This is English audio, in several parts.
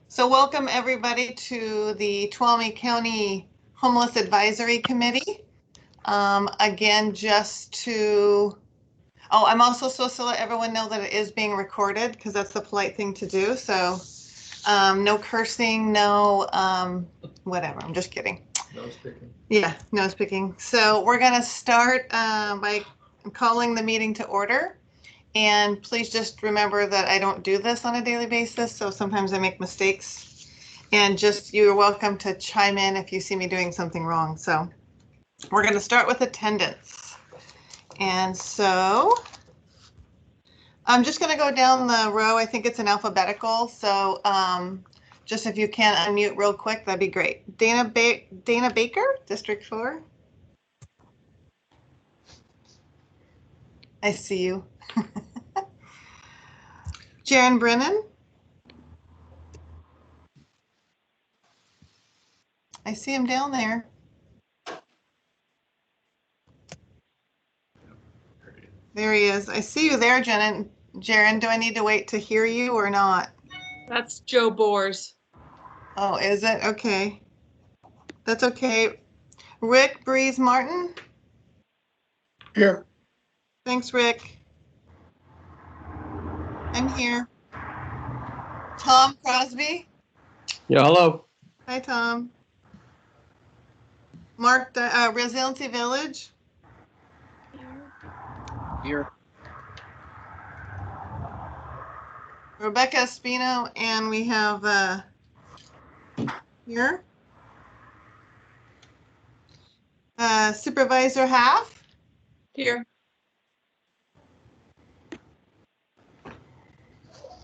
So welcome everybody to the Tuolumne County Homeless Advisory Committee. Again, I'm also supposed to let everyone know that it is being recorded because that's the polite thing to do. So no cursing, no whatever, I'm just kidding. No speaking. Yeah, no speaking. So we're gonna start by calling the meeting to order. And please just remember that I don't do this on a daily basis, so sometimes I make mistakes. And just you're welcome to chime in if you see me doing something wrong. So we're going to start with attendance. And so I'm just going to go down the row. I think it's in alphabetical. So just if you can unmute real quick, that'd be great. Dana Baker, District 4. I see you. Jaron Brennan. I see him down there. There he is. I see you there, Jaron. Do I need to wait to hear you or not? That's Joe Bors. Oh, is it? Okay. That's okay. Rick Breeze Martin. Here. Thanks, Rick. I'm here. Tom Crosby. Yeah, hello. Hi, Tom. Mark, Resiliency Village. Here. Rebecca Espino, and we have here Supervisor Half. Here.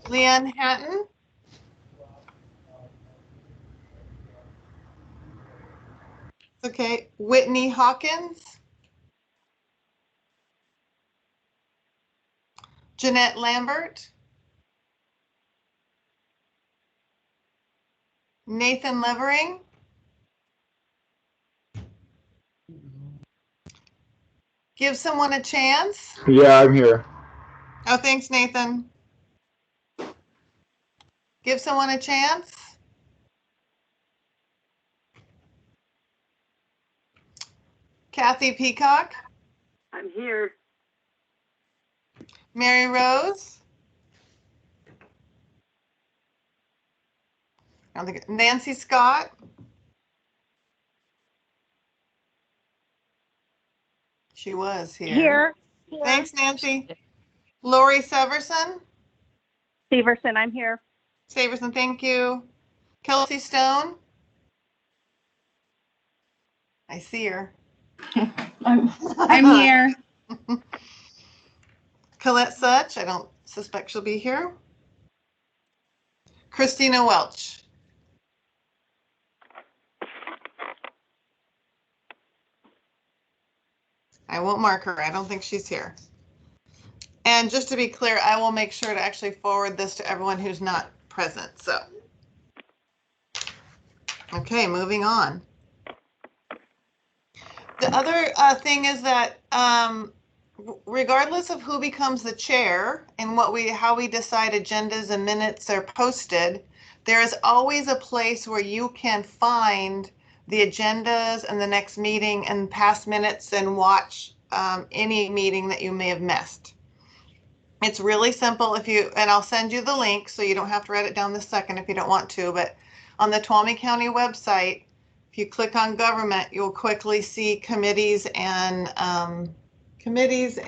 Leanne Hatton. Okay. Whitney Hawkins. Jeanette Lambert. Nathan Levering. Give someone a chance. Yeah, I'm here. Oh, thanks, Nathan. Give someone a chance. Kathy Peacock. I'm here. Mary Rose. I don't think Nancy Scott. She was here. Thanks, Nancy. Lori Severson. Severson, I'm here. Severson, thank you. Kelsey Stone. I see her. I'm here. Colette Such. I don't suspect she'll be here. Christina Welch. I won't mark her. I don't think she's here. And just to be clear, I will make sure to actually forward this to everyone who's not present. So, okay, moving on. The other thing is that regardless of who becomes the chair and how we decide agendas and minutes are posted, there is always a place where you can find the agendas and the next meeting and past minutes and watch any meeting that you may have missed. It's really simple and I'll send you the link so you don't have to write it down this second if you don't want to, but on the Tuolumne County website, if you click on government, you'll quickly see committees and commissions.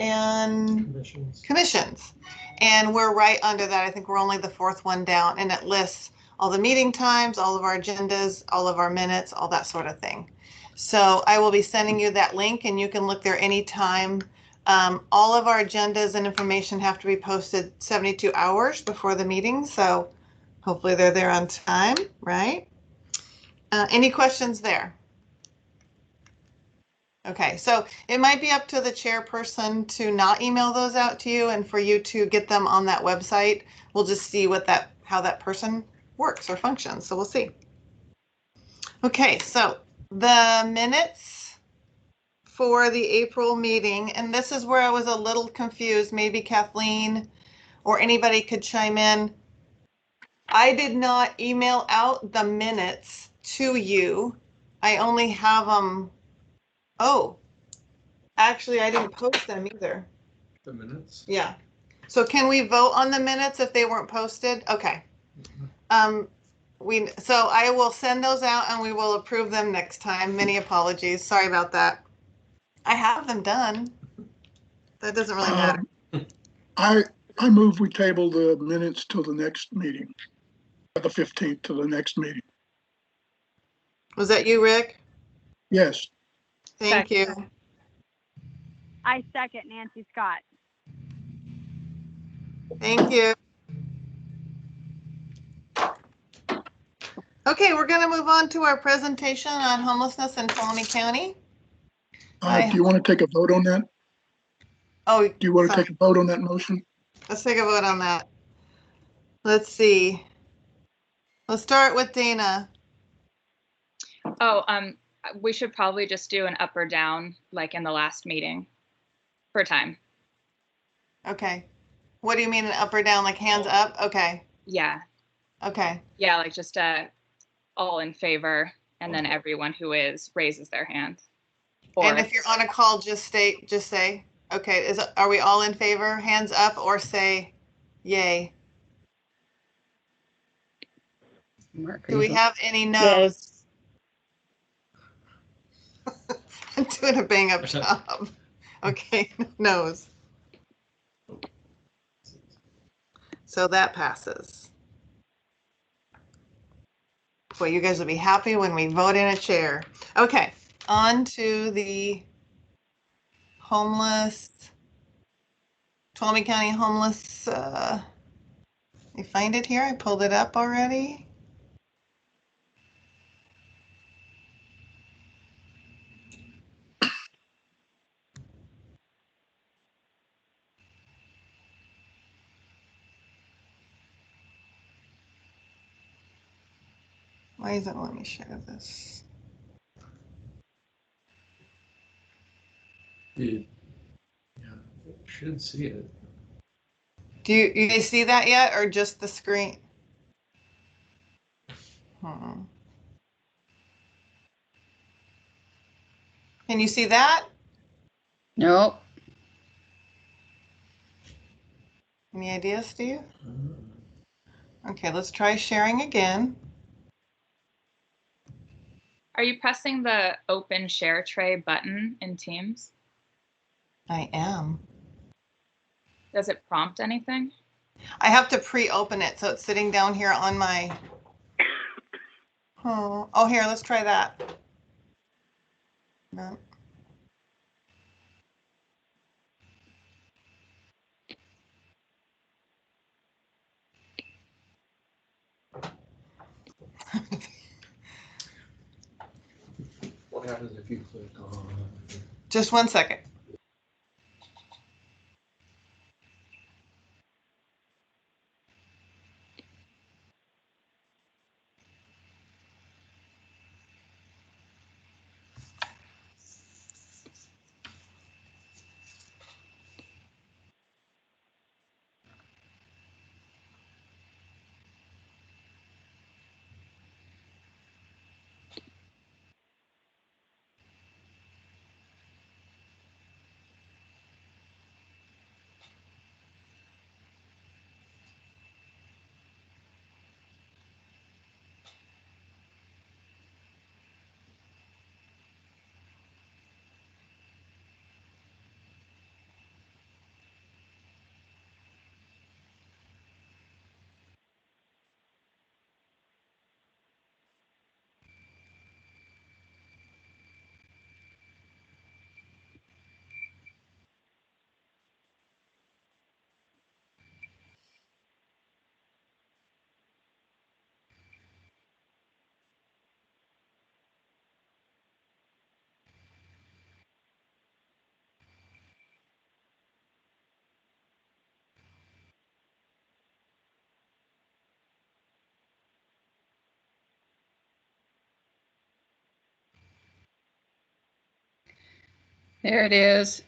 And we're right under that. I think we're only the fourth one down, and it lists all the meeting times, all of our agendas, all of our minutes, all that sort of thing. So I will be sending you that link and you can look there anytime. All of our agendas and information have to be posted 72 hours before the meeting. So hopefully they're there on time, right? Any questions there? Okay, so it might be up to the chairperson to not email those out to you and for you to get them on that website. We'll just see how that person works or functions. So we'll see. Okay, so the minutes for the April meeting, and this is where I was a little confused. Maybe Kathleen or anybody could chime in. I did not email out the minutes to you. I only have them. Oh, actually, I didn't post them either. The minutes? Yeah. So can we vote on the minutes if they weren't posted? Okay. So I will send those out and we will approve them next time. Many apologies. Sorry about that. I have them done. That doesn't really matter. I move we table the minutes till the next meeting, the 15th to the next meeting. Was that you, Rick? Yes. Thank you. I second Nancy Scott. Thank you. Okay, we're going to move on to our presentation on homelessness in Tuolumne County. Do you want to take a vote on that? Oh, Do you want to sorry. take a vote on that motion? Let's take a vote on that. Let's see. Let's start with Dana. Oh, we should probably just do an up or down like in the last meeting for time. Okay. What do you mean, an up or down, like hands up? Okay. Yeah. Okay. Yeah, like just all in favor, and then everyone who is raises their hand. And if you're on a call, just say, okay, are we all in favor? Hands up or say yay. Do we have any no's? I'm doing a bang up job. Okay, no's. So that passes. Boy, you guys will be happy when we vote in a chair. Okay, on to the homeless, Tuolumne County homeless, you find it here? I pulled it up already. Why isn't it letting me share this? Yeah, should see it. Do you guys see that yet, or just the screen? Can you see that? Nope. Any ideas, Steve? Okay, let's try sharing again. Are you pressing the open share tray button in Teams? I am. Does it prompt anything? I have to pre-open it, so it's sitting down here on my. Oh, here, let's try that. No. What happens if you click on? Just 1 second. There it is.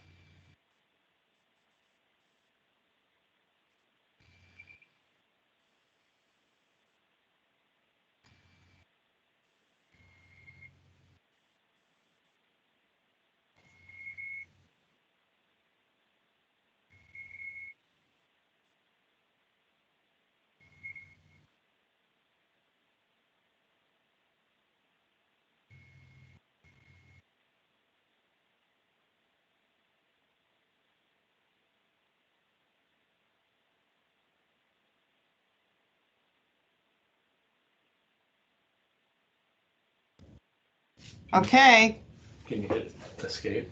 Okay, Can you hit escape?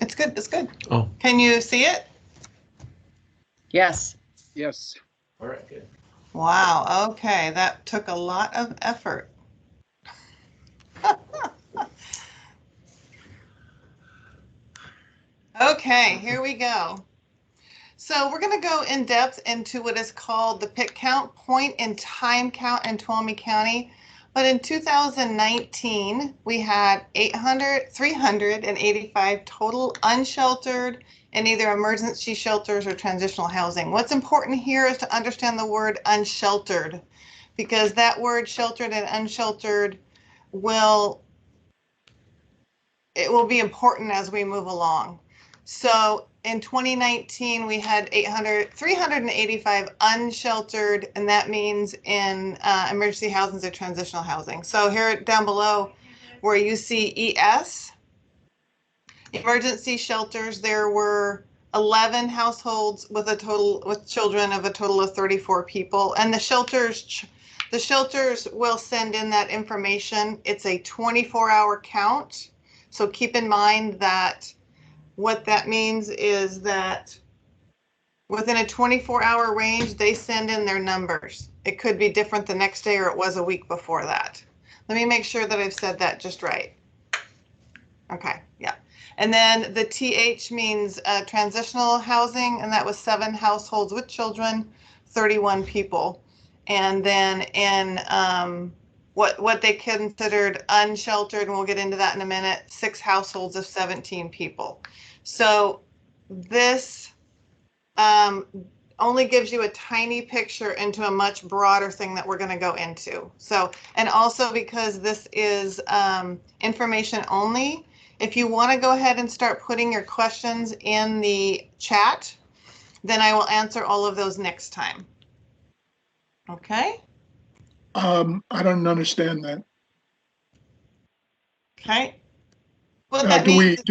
it's good, it's good. Oh. Can you see it? Yes. Yes. All right, good. Wow, okay, that took a lot of effort. Okay, here we go. So we're going to go in depth into what is called the PIT count, point in time count in Tuolumne County. But in 2019, we had 385 total unsheltered in either emergency shelters or transitional housing. What's important here is to understand the word unsheltered, because that word sheltered and unsheltered will be important as we move along. So in 2019, we had 385 unsheltered, and that means in emergency housing or transitional housing. So here down below where you see ES, emergency shelters, there were 11 households with children of a total of 34 people. And the shelters will send in that information. It's a 24-hour count. So keep in mind that what that means is that within a 24-hour range, they send in their numbers. It could be different the next day or it was a week before that. Let me make sure that I've said that just right. Okay, yeah. And then the TH means transitional housing, and that was 7 households with children, 31 people. And then in what they considered unsheltered, and we'll get into that in a minute, 6 households of 17 people. So this only gives you a tiny picture into a much broader thing that we're going to go into. So, and also because this is information only, if you want to go ahead and start putting your questions in the chat, then I will answer all of those next time. Okay? I don't understand that. Okay. What that means.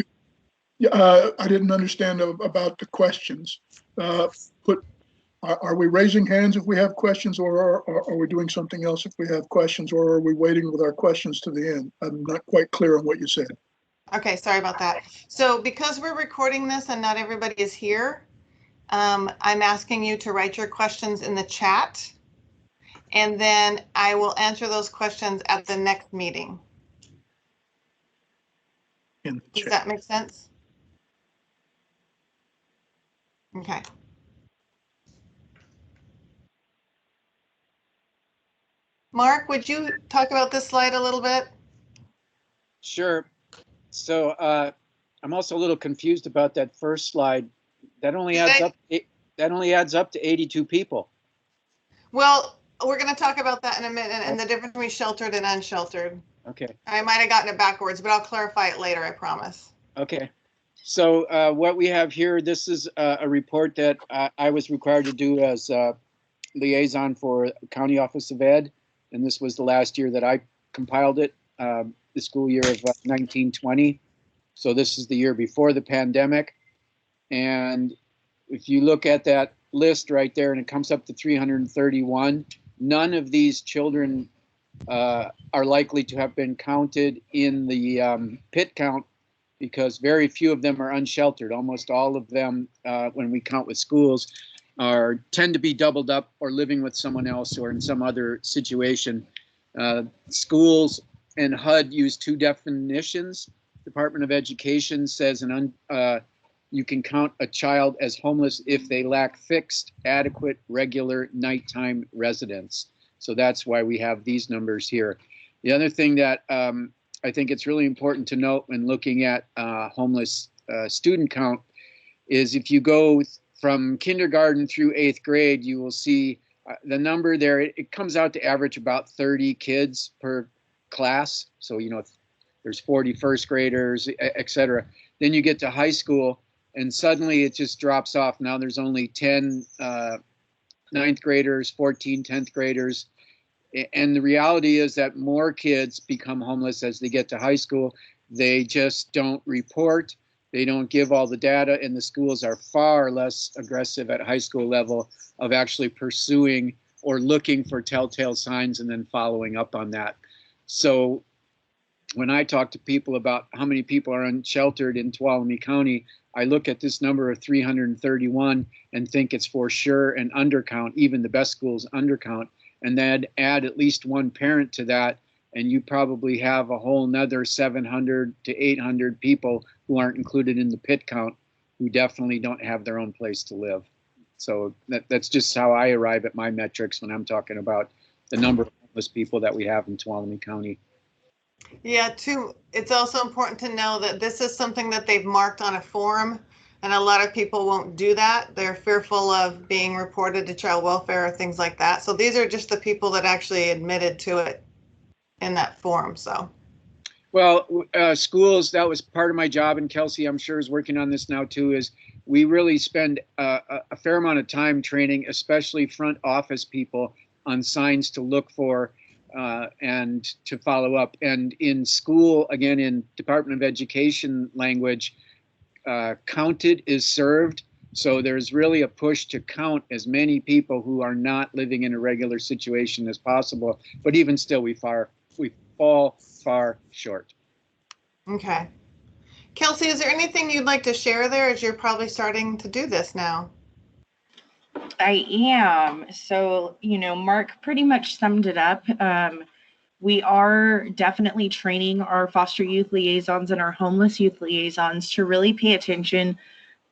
I didn't understand about the questions. Are we raising hands if we have questions, or are we doing something else if we have questions, or are we waiting with our questions to the end? I'm not quite clear on what you said. Okay, sorry about that. So because we're recording this and not everybody is here, I'm asking you to write your questions in the chat, and then I will answer those questions at the next meeting. Does that make sense? Okay. Mark, would you talk about this slide a little bit? Sure. So I'm also a little confused about that first slide. That only adds up. That only adds up to 82 people. Well, we're going to talk about that in a minute, and the difference between sheltered and unsheltered. Okay. I might have gotten it backwards, but I'll clarify it later, I promise. Okay. So what we have here, this is a report that I was required to do as liaison for County Office of Ed, and this was the last year that I compiled it, the school year of 1920. So this is the year before the pandemic. And if you look at that list right there, and it comes up to 331, none of these children are likely to have been counted in the PIT count, because very few of them are unsheltered. Almost all of them, when we count with schools, tend to be doubled up or living with someone else or in some other situation. Schools and HUD use 2 definitions. Department of Education says you can count a child as homeless if they lack fixed, adequate, regular nighttime residence. So that's why we have these numbers here. The other thing that I think it's really important to note when looking at homeless student count is if you go from kindergarten through 8th grade, you will see the number there. It comes out to average about 30 kids per class. So, you know, if there's 40 first graders, et cetera. Then you get to high school and suddenly it just drops off. Now there's only 10 9th graders, 14 10th graders. And the reality is that more kids become homeless as they get to high school. They just don't report. They don't give all the data, and the schools are far less aggressive at high school level of actually pursuing or looking for telltale signs and then following up on that. So when I talk to people about how many people are unsheltered in Tuolumne County, I look at this number of 331 and think it's for sure an undercount, even the best schools undercount, and then add at least one parent to that, and you probably have a whole nother 700 to 800 people who aren't included in the pit count, who definitely don't have their own place to live. So that's just how I arrive at my metrics when I'm talking about the number of homeless people that we have in Tuolumne County. Yeah, it's also important to know that this is something that they've marked on a form, and a lot of people won't do that. They're fearful of being reported to child welfare or things like that. So these are just the people that actually admitted to it in that form, so. Well, schools, that was part of my job, and Kelsey, I'm sure, is working on this now too, is we really spend a fair amount of time training, especially front office people, on signs to look for and to follow up. And in school, again, in Department of Education language, counted is served. So there's really a push to count as many people who are not living in a regular situation as possible. But even still, we fall far short. Okay. Kelsey, is there anything you'd like to share there, as you're probably starting to do this now? I am. So, Mark pretty much summed it up. We are definitely training our foster youth liaisons and our homeless youth liaisons to really pay attention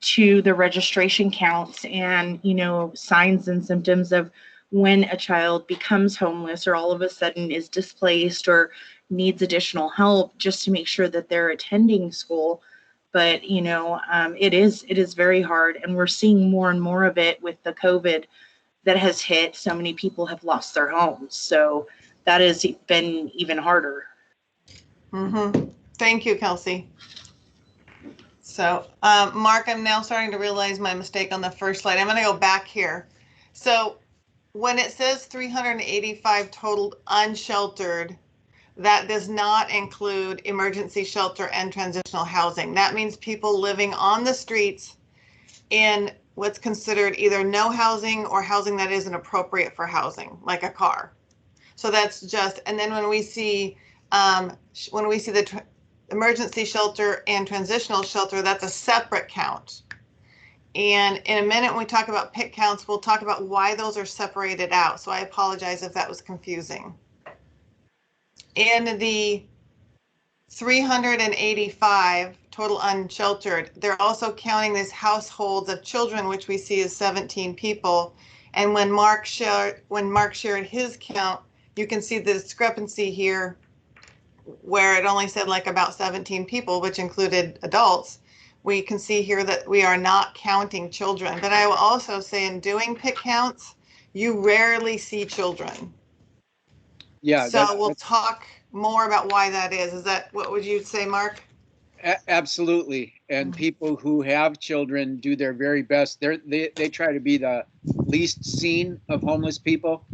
to the registration counts and, signs and symptoms of when a child becomes homeless or all of a sudden is displaced or needs additional help, just to make sure that they're attending school. But, it is very hard, and we're seeing more and more of it with the COVID that has hit. So many people have lost their homes. So that has been even harder. Mm-hmm. Thank you, Kelsey. So, Mark, I'm now starting to realize my mistake on the first slide. I'm going to go back here. So when it says 385 total unsheltered, that does not include emergency shelter and transitional housing. That means people living on the streets in what's considered either no housing or housing that isn't appropriate for housing, like a car. So that's just, and then when we see the emergency shelter and transitional shelter, that's a separate count. And in a minute, when we talk about pit counts, we'll talk about why those are separated out. So I apologize if that was confusing. In the 385 total unsheltered, they're also counting these households of children, which we see as 17 people. And when Mark shared his count, you can see the discrepancy here, where it only said like about 17 people, which included adults. We can see here that we are not counting children. But I will also say, in doing pit counts, you rarely see children. Yeah. So we'll talk more about why that is. Is that, what would you say, Mark? Absolutely. And people who have children do their very best. They try to be the least seen of homeless people.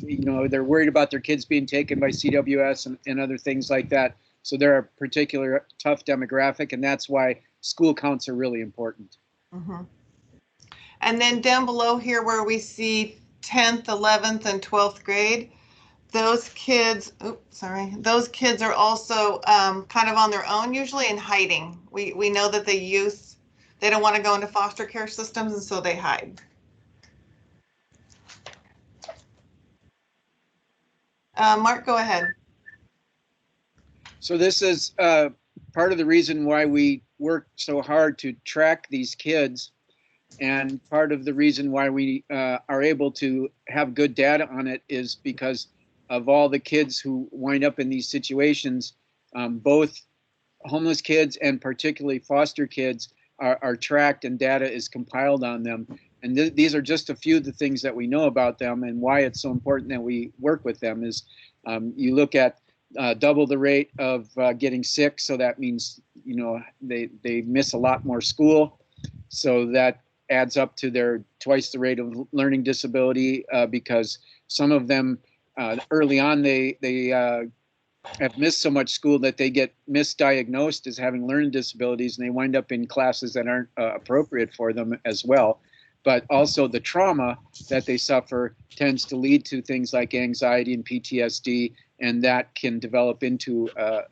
They're worried about their kids being taken by CWS and other things like that. So they're a particular tough demographic, and that's why school counts are really important. Mm-hmm. And then down below here, where we see 10th, 11th, and 12th grade, those kids are also kind of on their own, usually in hiding. We know that the youth, they don't want to go into foster care systems, and so they hide. Mark, go ahead. So this is part of the reason why we work so hard to track these kids, and part of the reason why we are able to have good data on it is because of all the kids who wind up in these situations. Both homeless kids and particularly foster kids are tracked, and data is compiled on them. And these are just a few of the things that we know about them, and why it's so important that we work with them is you look at double the rate of getting sick. So that means, they miss a lot more school. So that adds up to their twice the rate of learning disability, because some of them early on, they have missed so much school that they get misdiagnosed as having learning disabilities, and they wind up in classes that aren't appropriate for them as well. But also the trauma that they suffer tends to lead to things like anxiety and PTSD, and that can develop into a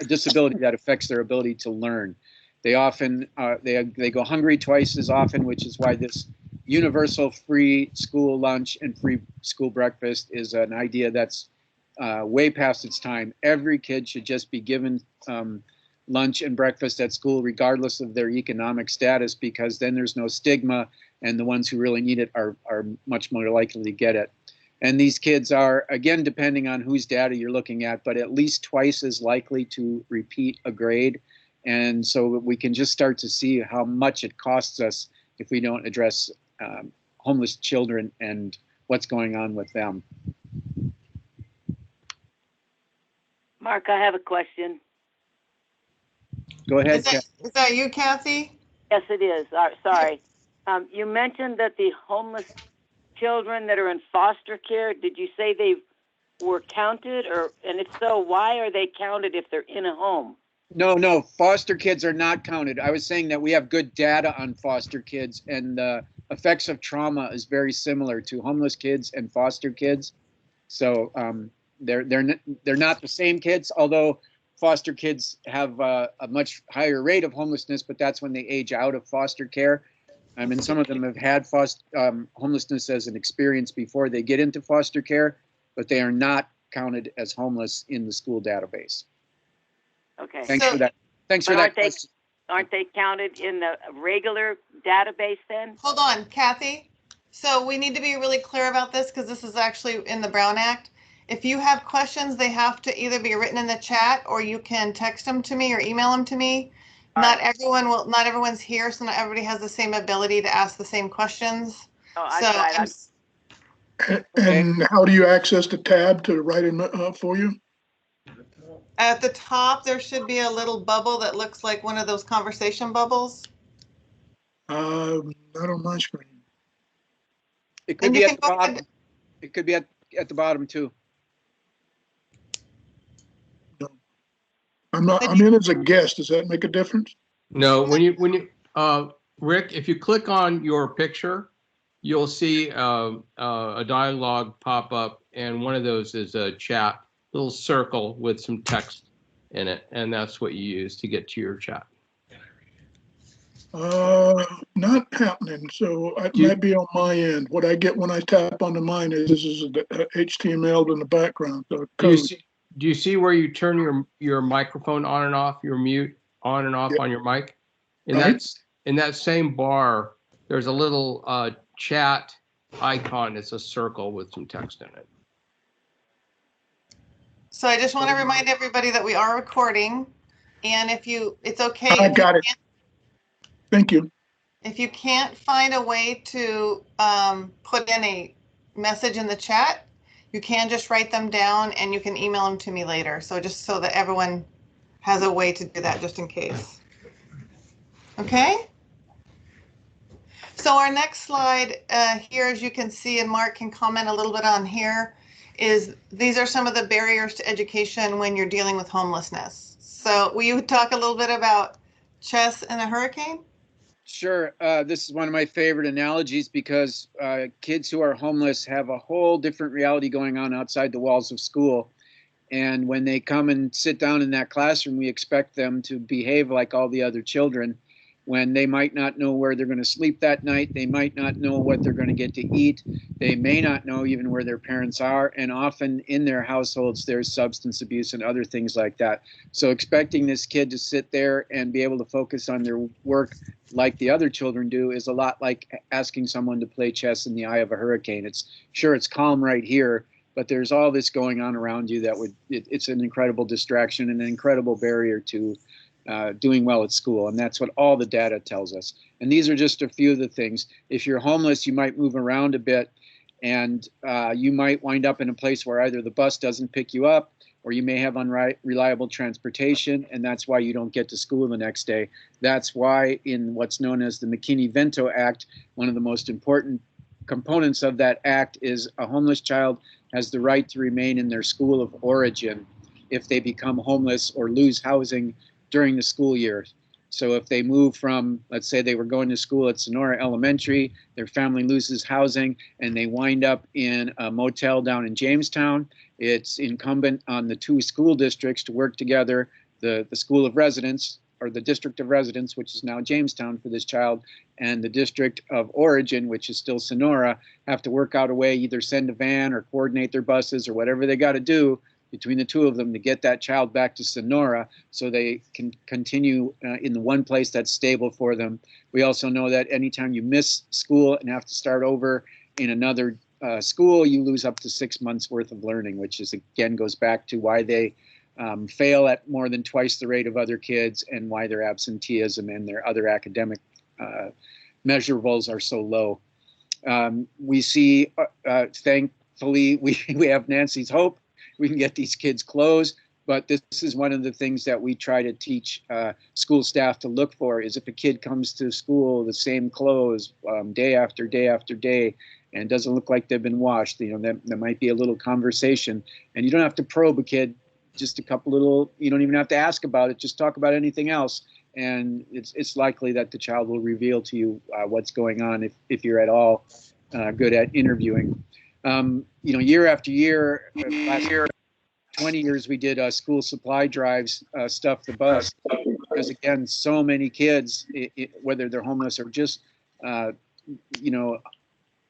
disability that affects their ability to learn. They often they go hungry twice as often, which is why this universal free school lunch and free school breakfast is an idea that's way past its time. Every kid should just be given lunch and breakfast at school, regardless of their economic status, because then there's no stigma, and the ones who really need it are much more likely to get it. And these kids are, again, depending on whose data you're looking at, but at least twice as likely to repeat a grade. And so we can just start to see how much it costs us if we don't address homeless children and what's going on with them. Mark, I have a question. Go ahead, Is that you, Kathy? Yes, it is. Sorry. You mentioned that the homeless children that are in foster care, did you say they were counted, and if so, why are they counted if they're in a home? No, foster kids are not counted. I was saying that we have good data on foster kids, and the effects of trauma is very similar to homeless kids and foster kids. So they're not the same kids, although foster kids have a much higher rate of homelessness, but that's when they age out of foster care. I mean, some of them have had homelessness as an experience before they get into foster care, but they are not counted as homeless in the school database. Okay. Thanks for that. Thanks for that question. Aren't they counted in the regular database then? Hold on, Kathy. So we need to be really clear about this because this is actually in the Brown Act. If you have questions, they have to either be written in the chat or you can text them to me or email them to me. Not everyone's here, so not everybody has the same ability to ask the same questions. Oh, I tried. And how do you access the tab to write them for you? At the top, there should be a little bubble that looks like one of those conversation bubbles. Not on my screen. It could be at the bottom. It could be at the bottom too. I'm in as a guest. Does that make a difference? No, when you Rick, if you click on your picture, you'll see a dialogue pop up, and one of those is a chat, little circle with some text in it, and that's what you use to get to your chat. Not happening. So it might be on my end. What I get when I tap onto mine is this is HTML in the background. So do you see where you turn your microphone on and off, your mute on and off on your mic? In that same bar, there's a little chat icon. It's a circle with some text in it. So I just want to remind everybody that we are recording, and it's okay. I got it. Thank you. If you can't find a way to put in a message in the chat, you can just write them down and you can email them to me later. So just so that everyone has a way to do that just in case. Okay. So our next slide here, as you can see, and Mark can comment a little bit on here, is these are some of the barriers to education when you're dealing with homelessness. So will you talk a little bit about chess and a hurricane? Sure. This is one of my favorite analogies because kids who are homeless have a whole different reality going on outside the walls of school. And when they come and sit down in that classroom, we expect them to behave like all the other children. When they might not know where they're going to sleep that night, they might not know what they're going to get to eat. They may not know even where their parents are. And often in their households, there's substance abuse and other things like that. So expecting this kid to sit there and be able to focus on their work like the other children do is a lot like asking someone to play chess in the eye of a hurricane. It's calm right here, but there's all this going on around you that it's an incredible distraction and an incredible barrier to doing well at school. And that's what all the data tells us. And these are just a few of the things. If you're homeless, you might move around a bit and you might wind up in a place where either the bus doesn't pick you up or you may have unreliable transportation, and that's why you don't get to school the next day. That's why in what's known as the Mckinney-Vento Act, one of the most important components of that act is a homeless child has the right to remain in their school of origin if they become homeless or lose housing during the school year. So if they move from, let's say they were going to school at Sonora Elementary, their family loses housing and they wind up in a motel down in Jamestown, it's incumbent on the two school districts to work together, the School of Residence, or the District of Residence, which is now Jamestown for this child, and the District of Origin, which is still Sonora, have to work out a way, either send a van or coordinate their buses or whatever they got to do between the two of them to get that child back to Sonora so they can continue in the one place that's stable for them. We also know that anytime you miss school and have to start over in another school, you lose up to 6 months worth of learning, which is, again, goes back to why they fail at more than twice the rate of other kids and why their absenteeism and their other academic measurables are so low. We see, thankfully, we have Nancy's hope. We can get these kids closed, but this is one of the things that we try to teach school staff to look for, is if a kid comes to school the same clothes day after day after day and doesn't look like they've been washed, you know, there might be a little conversation, and you don't have to probe a kid, just a couple little, you don't even have to ask about it, just talk about anything else, and it's likely that the child will reveal to you what's going on if you're at all good at interviewing. You know, year after year, last 20 years, we did school supply drives, stuff the bus, because again, so many kids, whether they're homeless or just, you know,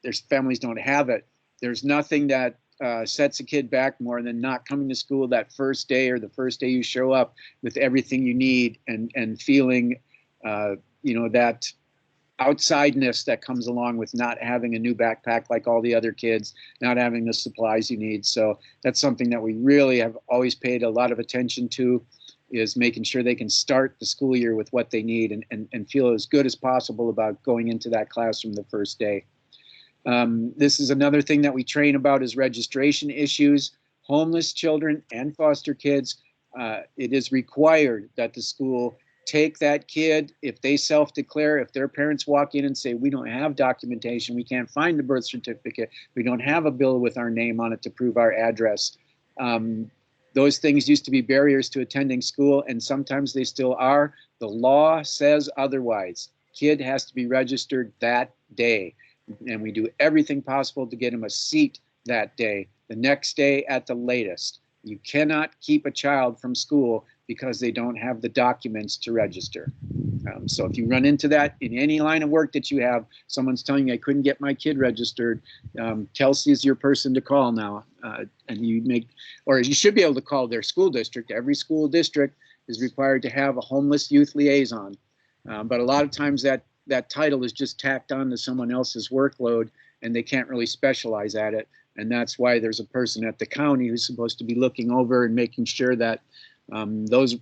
their families don't have it. There's nothing that sets a kid back more than not coming to school that first day or the first day you show up with everything you need and feeling, you know, that outsideness that comes along with not having a new backpack like all the other kids, not having the supplies you need. So that's something that we really have always paid a lot of attention to, is making sure they can start the school year with what they need and feel as good as possible about going into that classroom the first day. This is another thing that we train about, is registration issues. Homeless children and foster kids, it is required that the school take that kid, if they self-declare, if their parents walk in and say, we don't have documentation, we can't find the birth certificate, we don't have a bill with our name on it to prove our address. Those things used to be barriers to attending school, and sometimes they still are. The law says otherwise. Kid has to be registered that day, and we do everything possible to get him a seat that day, the next day at the latest. You cannot keep a child from school because they don't have the documents to register. So if you run into that in any line of work that you have, someone's telling you I couldn't get my kid registered, Kelsey is your person to call now. And you make, or you should be able to call their school district. Every school district is required to have a homeless youth liaison. But a lot of times that title is just tacked on to someone else's workload and they can't really specialize at it. And that's why there's a person at the county who's supposed to be looking over and making sure that those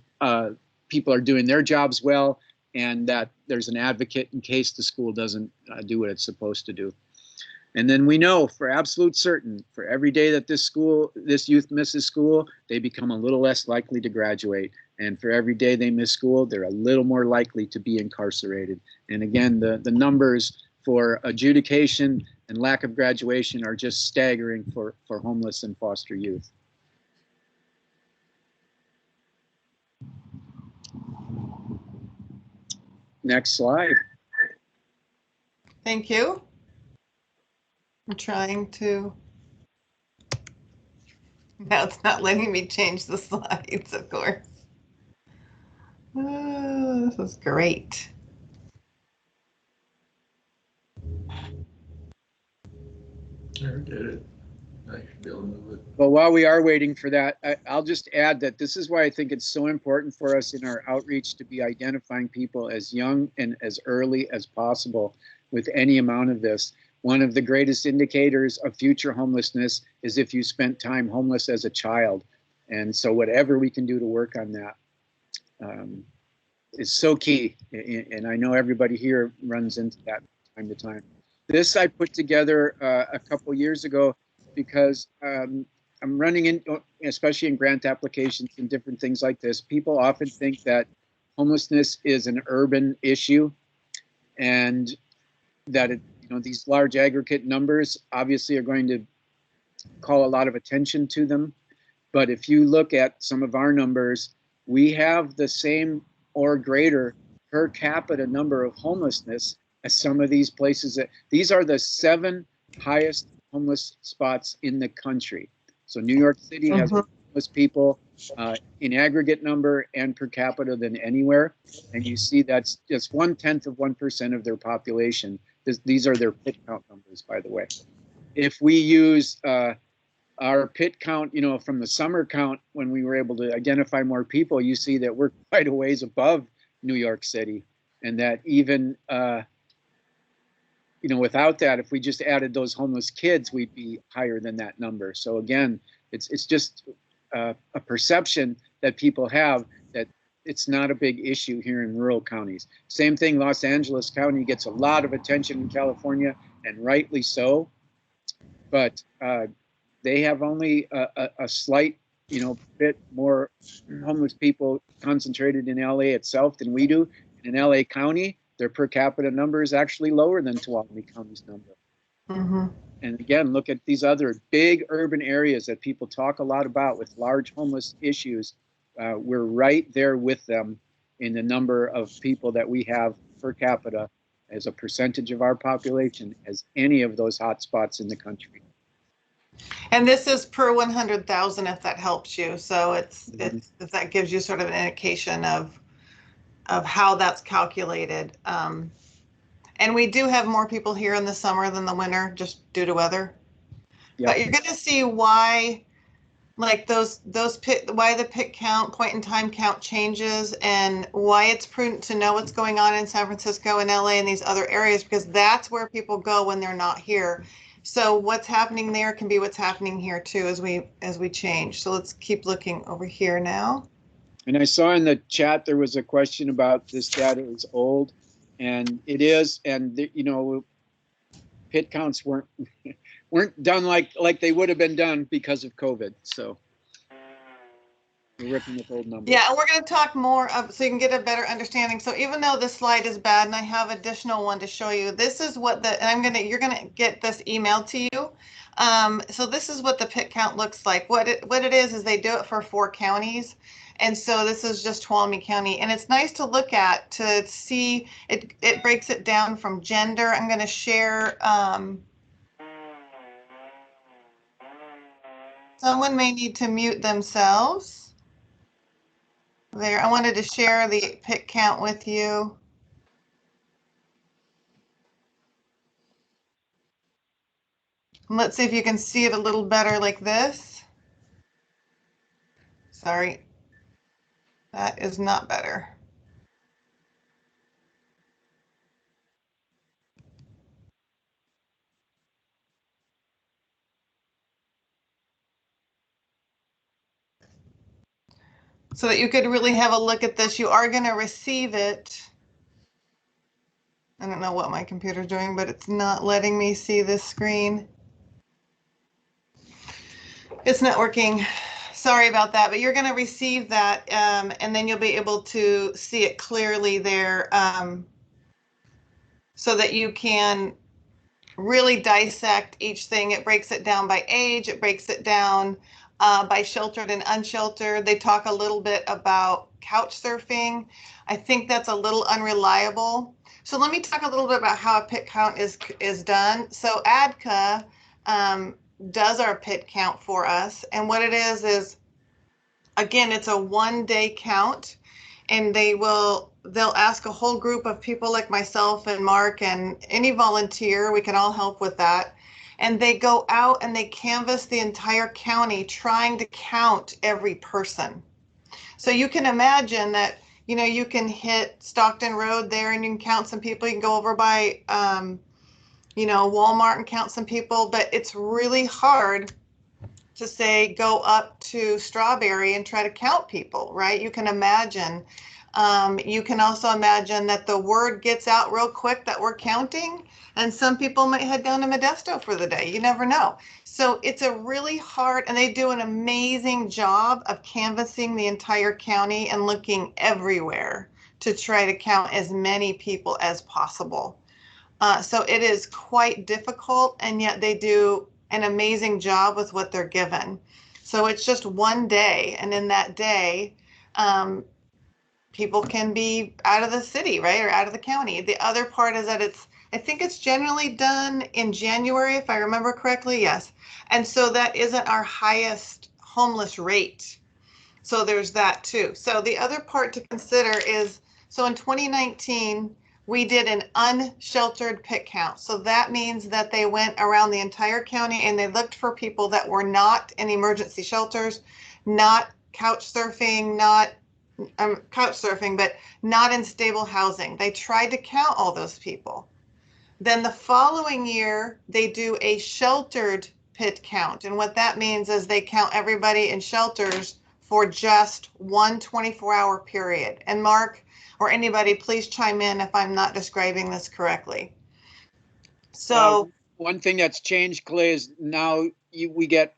people are doing their jobs well, and that there's an advocate in case the school doesn't do what it's supposed to do. And then we know for absolute certain, for every day that this youth misses school, they become a little less likely to graduate. And for every day they miss school, they're a little more likely to be incarcerated. And again, the numbers for adjudication and lack of graduation are just staggering for homeless and foster youth. Next slide. Thank you. I'm trying to. Now it's not letting me change the slides, of course. Oh, this is great. There, did it. I should be able to move it. Well, while we are waiting for that, I'll just add that this is why I think it's so important for us in our outreach to be identifying people as young and as early as possible with any amount of this. One of the greatest indicators of future homelessness is if you spent time homeless as a child. And so whatever we can do to work on that is so key. And I know everybody here runs into that time to time. This I put together a couple years ago because I'm running in, especially in grant applications and different things like this, people often think that homelessness is an urban issue and that these large aggregate numbers obviously are going to call a lot of attention to them. But if you look at some of our numbers, we have the same or greater per capita number of homelessness as some of these places. These are the 7 highest homeless spots in the country. So New York City has more homeless people in aggregate number and per capita than anywhere. And you see that's just 0.1% of their population. These are their pit count numbers, by the way. If we use our pit count, you know, from the summer count, when we were able to identify more people, you see that we're quite a ways above New York City. And that even, you know, without that, if we just added those homeless kids, we'd be higher than that number. So again, it's just a perception that people have that it's not a big issue here in rural counties. Same thing, Los Angeles County gets a lot of attention in California, and rightly so. But they have only a slight, you know, bit more homeless people concentrated in LA itself than we do. In LA County, their per capita number is actually lower than Tuolumne County's number. And again, look at these other big urban areas that people talk a lot about with large homeless issues. We're right there with them in the number of people that we have per capita as a percentage of our population as any of those hotspots in the country. And this is per 100,000, if that helps you. So it's if that gives you sort of an indication of how that's calculated. And we do have more people here in the summer than the winter, just due to weather. Yep. But you're going to see why, like why the pit count, point in time count changes, and why it's prudent to know what's going on in San Francisco and LA and these other areas, because that's where people go when they're not here. So what's happening there can be what's happening here too as we change. So let's keep looking over here now. And I saw in the chat there was a question about this data is old, and it is. And you know, pit counts weren't done like they would have been done because of COVID. So we're ripping with old numbers. Yeah, and we're going to talk more so you can get a better understanding. So even though this slide is bad, and I have additional one to show you, this is what and you're going to get this emailed to you. So this is what the pit count looks like. What it is they do it for 4 counties. And so this is just Tuolumne County, and it's nice to look at to see it breaks it down from gender. I'm going to share. Someone may need to mute themselves. There, I wanted to share the pit count with you. And let's see if you can see it a little better like this. Sorry, that is not better. So that you could really have a look at this. You are going to receive it. I don't know what my computer's doing, but it's not letting me see this screen. It's not working. Sorry about that, but you're going to receive that, and then you'll be able to see it clearly there, so that you can really dissect each thing. It breaks it down by age. It breaks it down by sheltered and unsheltered. They talk a little bit about couch surfing. I think that's a little unreliable. So let me talk a little bit about how a pit count is done. So ADCA does our pit count for us. And what it is, again, it's a 1-day count, and they'll ask a whole group of people like myself and Mark and any volunteer. We can all help with that. And they go out and they canvass the entire county trying to count every person. So you can imagine that, you know, you can hit Stockton Road there and you can count some people. You can go over by, you know, Walmart and count some people, but it's really hard to say go up to Strawberry and try to count people, right? You can imagine. You can also imagine that the word gets out real quick that we're counting, and some people might head down to Modesto for the day. You never know. So it's a really hard, and they do an amazing job of canvassing the entire county and looking everywhere to try to count as many people as possible. So it is quite difficult, and yet they do an amazing job with what they're given. So it's just 1 day, and in that day, people can be out of the city, right, or out of the county. The other part is that I think it's generally done in January, if I remember correctly, yes. And so that isn't our highest homeless rate. So there's that too. So the other part to consider is, so in 2019, we did an unsheltered pit count. So that means that they went around the entire county and they looked for people that were not in emergency shelters, not couch surfing, but not in stable housing. They tried to count all those people. Then the following year, they do a sheltered pit count. And what that means is they count everybody in shelters for just one 24-hour period. And Mark or anybody, please chime in if I'm not describing this correctly. So one thing that's changed, Clay, is now we get,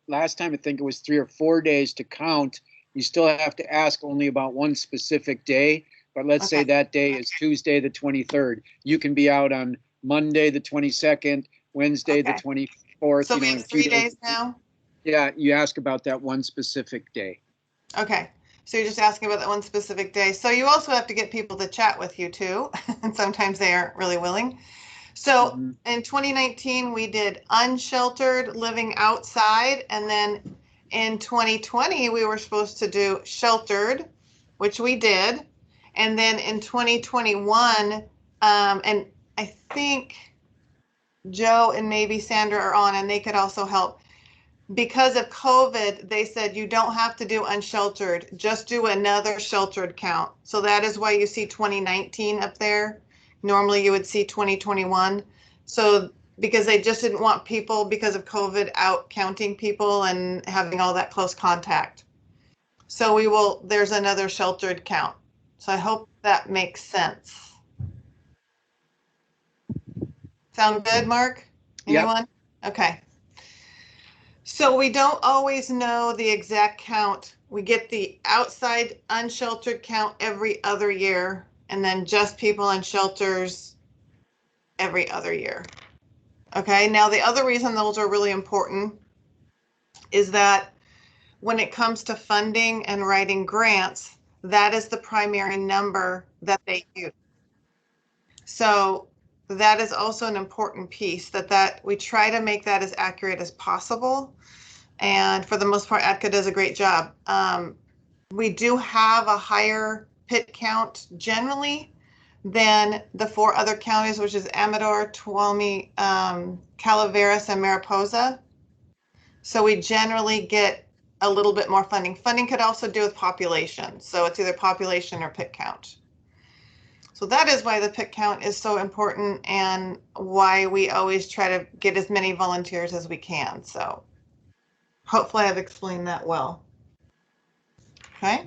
last time I think it was 3 or 4 days to count. You still have to ask only about one specific day. But let's say that day is Tuesday, the 23rd. You can be out on Monday, the 22nd, Wednesday, the 24th. So we have 3 days now? Yeah, you ask about that one specific day. Okay, so you're just asking about that one specific day. So you also have to get people to chat with you too, and sometimes they aren't really willing. So in 2019, we did unsheltered, living outside, and then in 2020, we were supposed to do sheltered, which we did. And then in 2021, and I think Joe and maybe Sandra are on, and they could also help. Because of COVID, they said you don't have to do unsheltered, just do another sheltered count. So that is why you see 2019 up there. Normally you would see 2021. So because they just didn't want people, because of COVID, out counting people and having all that close contact. So there's another sheltered count. So I hope that makes sense. Sound good, Mark? Anyone? Yep. Okay. So we don't always know the exact count. We get the outside unsheltered count every other year, and then just people in shelters every other year. Okay, now the other reason those are really important is that when it comes to funding and writing grants, that is the primary number that they use. So that is also an important piece that we try to make that as accurate as possible. And for the most part, ADCA does a great job. We do have a higher pit count generally than the 4 other counties, which is Amador, Tuolumne, Calaveras, and Mariposa. So we generally get a little bit more funding. Funding could also do with population. So it's either population or pit count. So that is why the pit count is so important and why we always try to get as many volunteers as we can. So hopefully I've explained that well. Okay.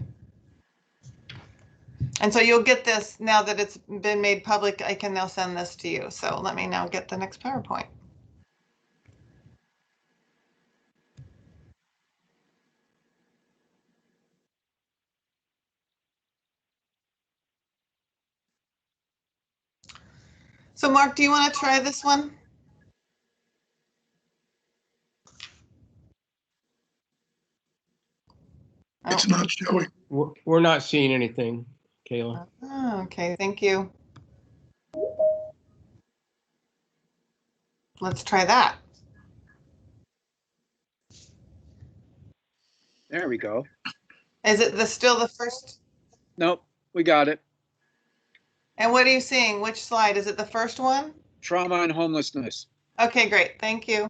And so you'll get this now that it's been made public. I can now send this to you. So let me now get the next PowerPoint. So Mark, do you want to try this one? It's not showing. We're not seeing anything, Kayla. Oh, okay, thank you. Let's try that. There we go. Is it still the first? Nope, we got it. And what are you seeing? Which slide? Is it the first one? Trauma and homelessness. Okay, great. Thank you.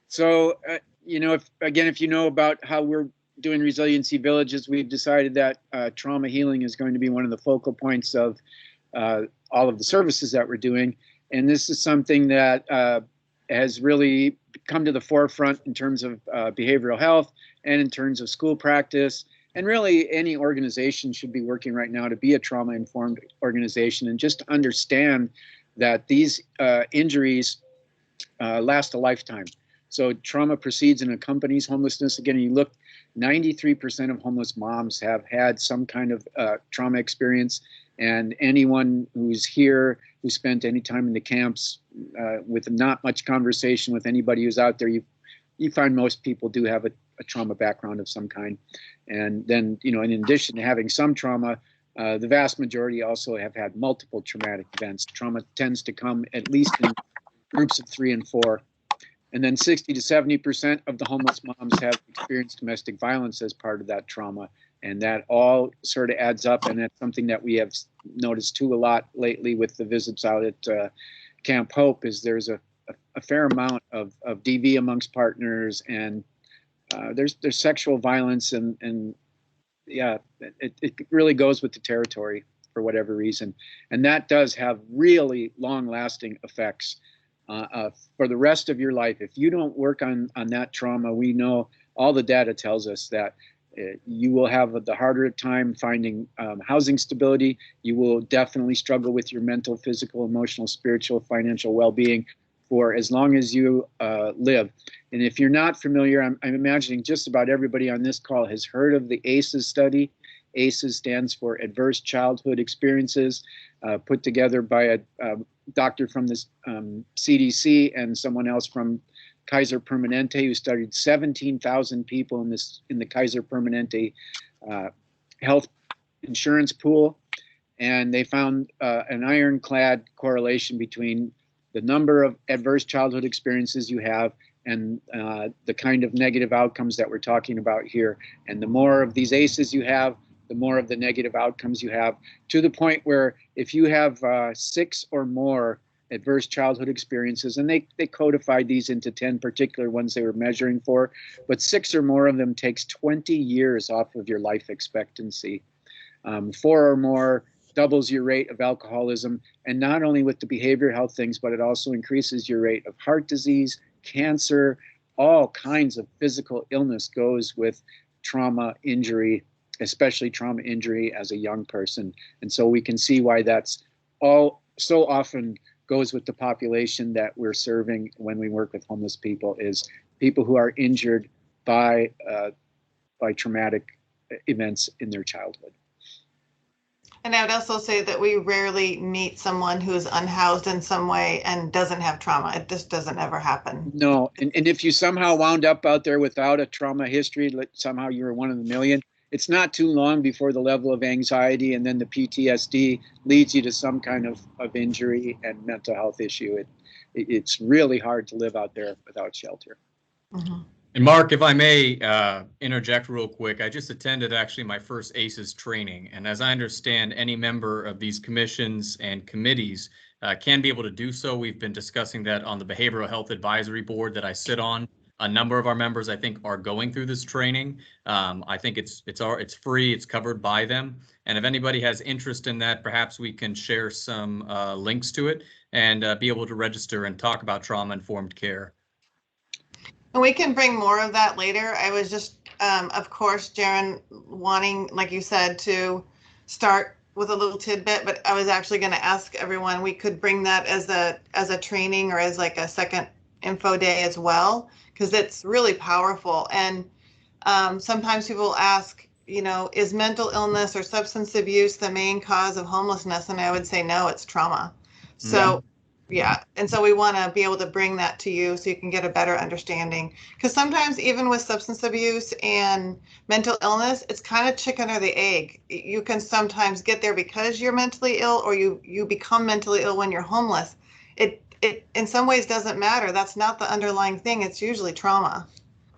So, if you know about how we're doing resiliency villages, we've decided that trauma healing is going to be one of the focal points of all of the services that we're doing. And this is something that has really come to the forefront in terms of behavioral health and in terms of school practice. And really, any organization should be working right now to be a trauma-informed organization and just understand that these injuries last a lifetime. So trauma precedes and accompanies homelessness. Again, you look, 93% of homeless moms have had some kind of trauma experience. And anyone who's here, who spent any time in the camps with not much conversation with anybody who's out there, you find most people do have a a trauma background of some kind. And then, you know, in addition to having some trauma, the vast majority also have had multiple traumatic events. Trauma tends to come at least in groups of 3 and 4. And then 60 to 70% of the homeless moms have experienced domestic violence as part of that trauma. And that all sort of adds up. And that's something that we have noticed too a lot lately with the visits out at Camp Hope, is there's a fair amount of DV amongst partners, and there's sexual violence, and yeah, it really goes with the territory for whatever reason. And that does have really long-lasting effects for the rest of your life. If you don't work on that trauma, we know all the data tells us that you will have the harder time finding housing stability. You will definitely struggle with your mental, physical, emotional, spiritual, financial well-being for as long as you live. And if you're not familiar, I'm imagining just about everybody on this call has heard of the ACEs study. ACEs stands for Adverse Childhood Experiences, put together by a doctor from the CDC and someone else from Kaiser Permanente, who studied 17,000 people in the Kaiser Permanente health insurance pool, and they found an ironclad correlation between the number of adverse childhood experiences you have and the kind of negative outcomes that we're talking about here. And the more of these ACEs you have, the more of the negative outcomes you have, to the point where if you have 6 or more adverse childhood experiences, and they codified these into 10 particular ones they were measuring for, but 6 or more of them takes 20 years off of your life expectancy. 4 or more doubles your rate of alcoholism, and not only with the behavioral health things, but it also increases your rate of heart disease, cancer, all kinds of physical illness goes with trauma injury, especially trauma injury as a young person. And so we can see why that's all so often goes with the population that we're serving when we work with homeless people, is people who are injured by traumatic events in their childhood. And I would also say that we rarely meet someone who's unhoused in some way and doesn't have trauma. It just doesn't ever happen. No, and if you somehow wound up out there without a trauma history, somehow you were one in a million, it's not too long before the level of anxiety and then the PTSD leads you to some kind of injury and mental health issue. It's really hard to live out there without shelter. Mm-hmm. And Mark, if I may interject real quick, I just attended actually my first ACEs training. And as I understand, any member of these commissions and committees can be able to do so. We've been discussing that on the Behavioral Health Advisory Board that I sit on. A number of our members, I think, are going through this training. I think it's free, it's covered by them. And if anybody has interest in that, perhaps we can share some links to it and be able to register and talk about trauma-informed care. And we can bring more of that later. I was just, of course, Jaron, wanting, like you said, to start with a little tidbit, but I was actually going to ask everyone, we could bring that as a training or as like a second info day as well, because it's really powerful. And sometimes people ask, you know, is mental illness or substance abuse the main cause of homelessness? And I would say, no, it's trauma. So yeah. And so we want to be able to bring that to you so you can get a better understanding. Because sometimes even with substance abuse and mental illness, it's kind of chicken or the egg. You can sometimes get there because you're mentally ill, or you become mentally ill when you're homeless. It in some ways doesn't matter. That's not the underlying thing. It's usually trauma.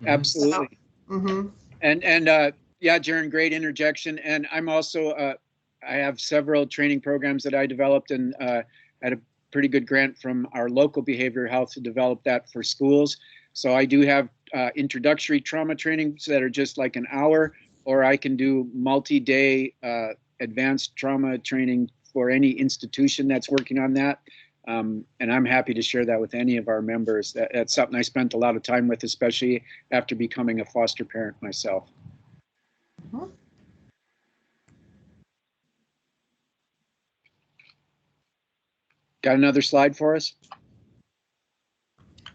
Absolutely. So, And yeah, Jaron, great interjection. And I'm also, I have several training programs that I developed, and had a pretty good grant from our local behavioral health to develop that for schools. So I do have introductory trauma trainings that are just like an hour, or I can do multi-day advanced trauma training for any institution that's working on that. And I'm happy to share that with any of our members. That's something I spent a lot of time with, especially after becoming a foster parent myself. Mm-hmm. Got another slide for us?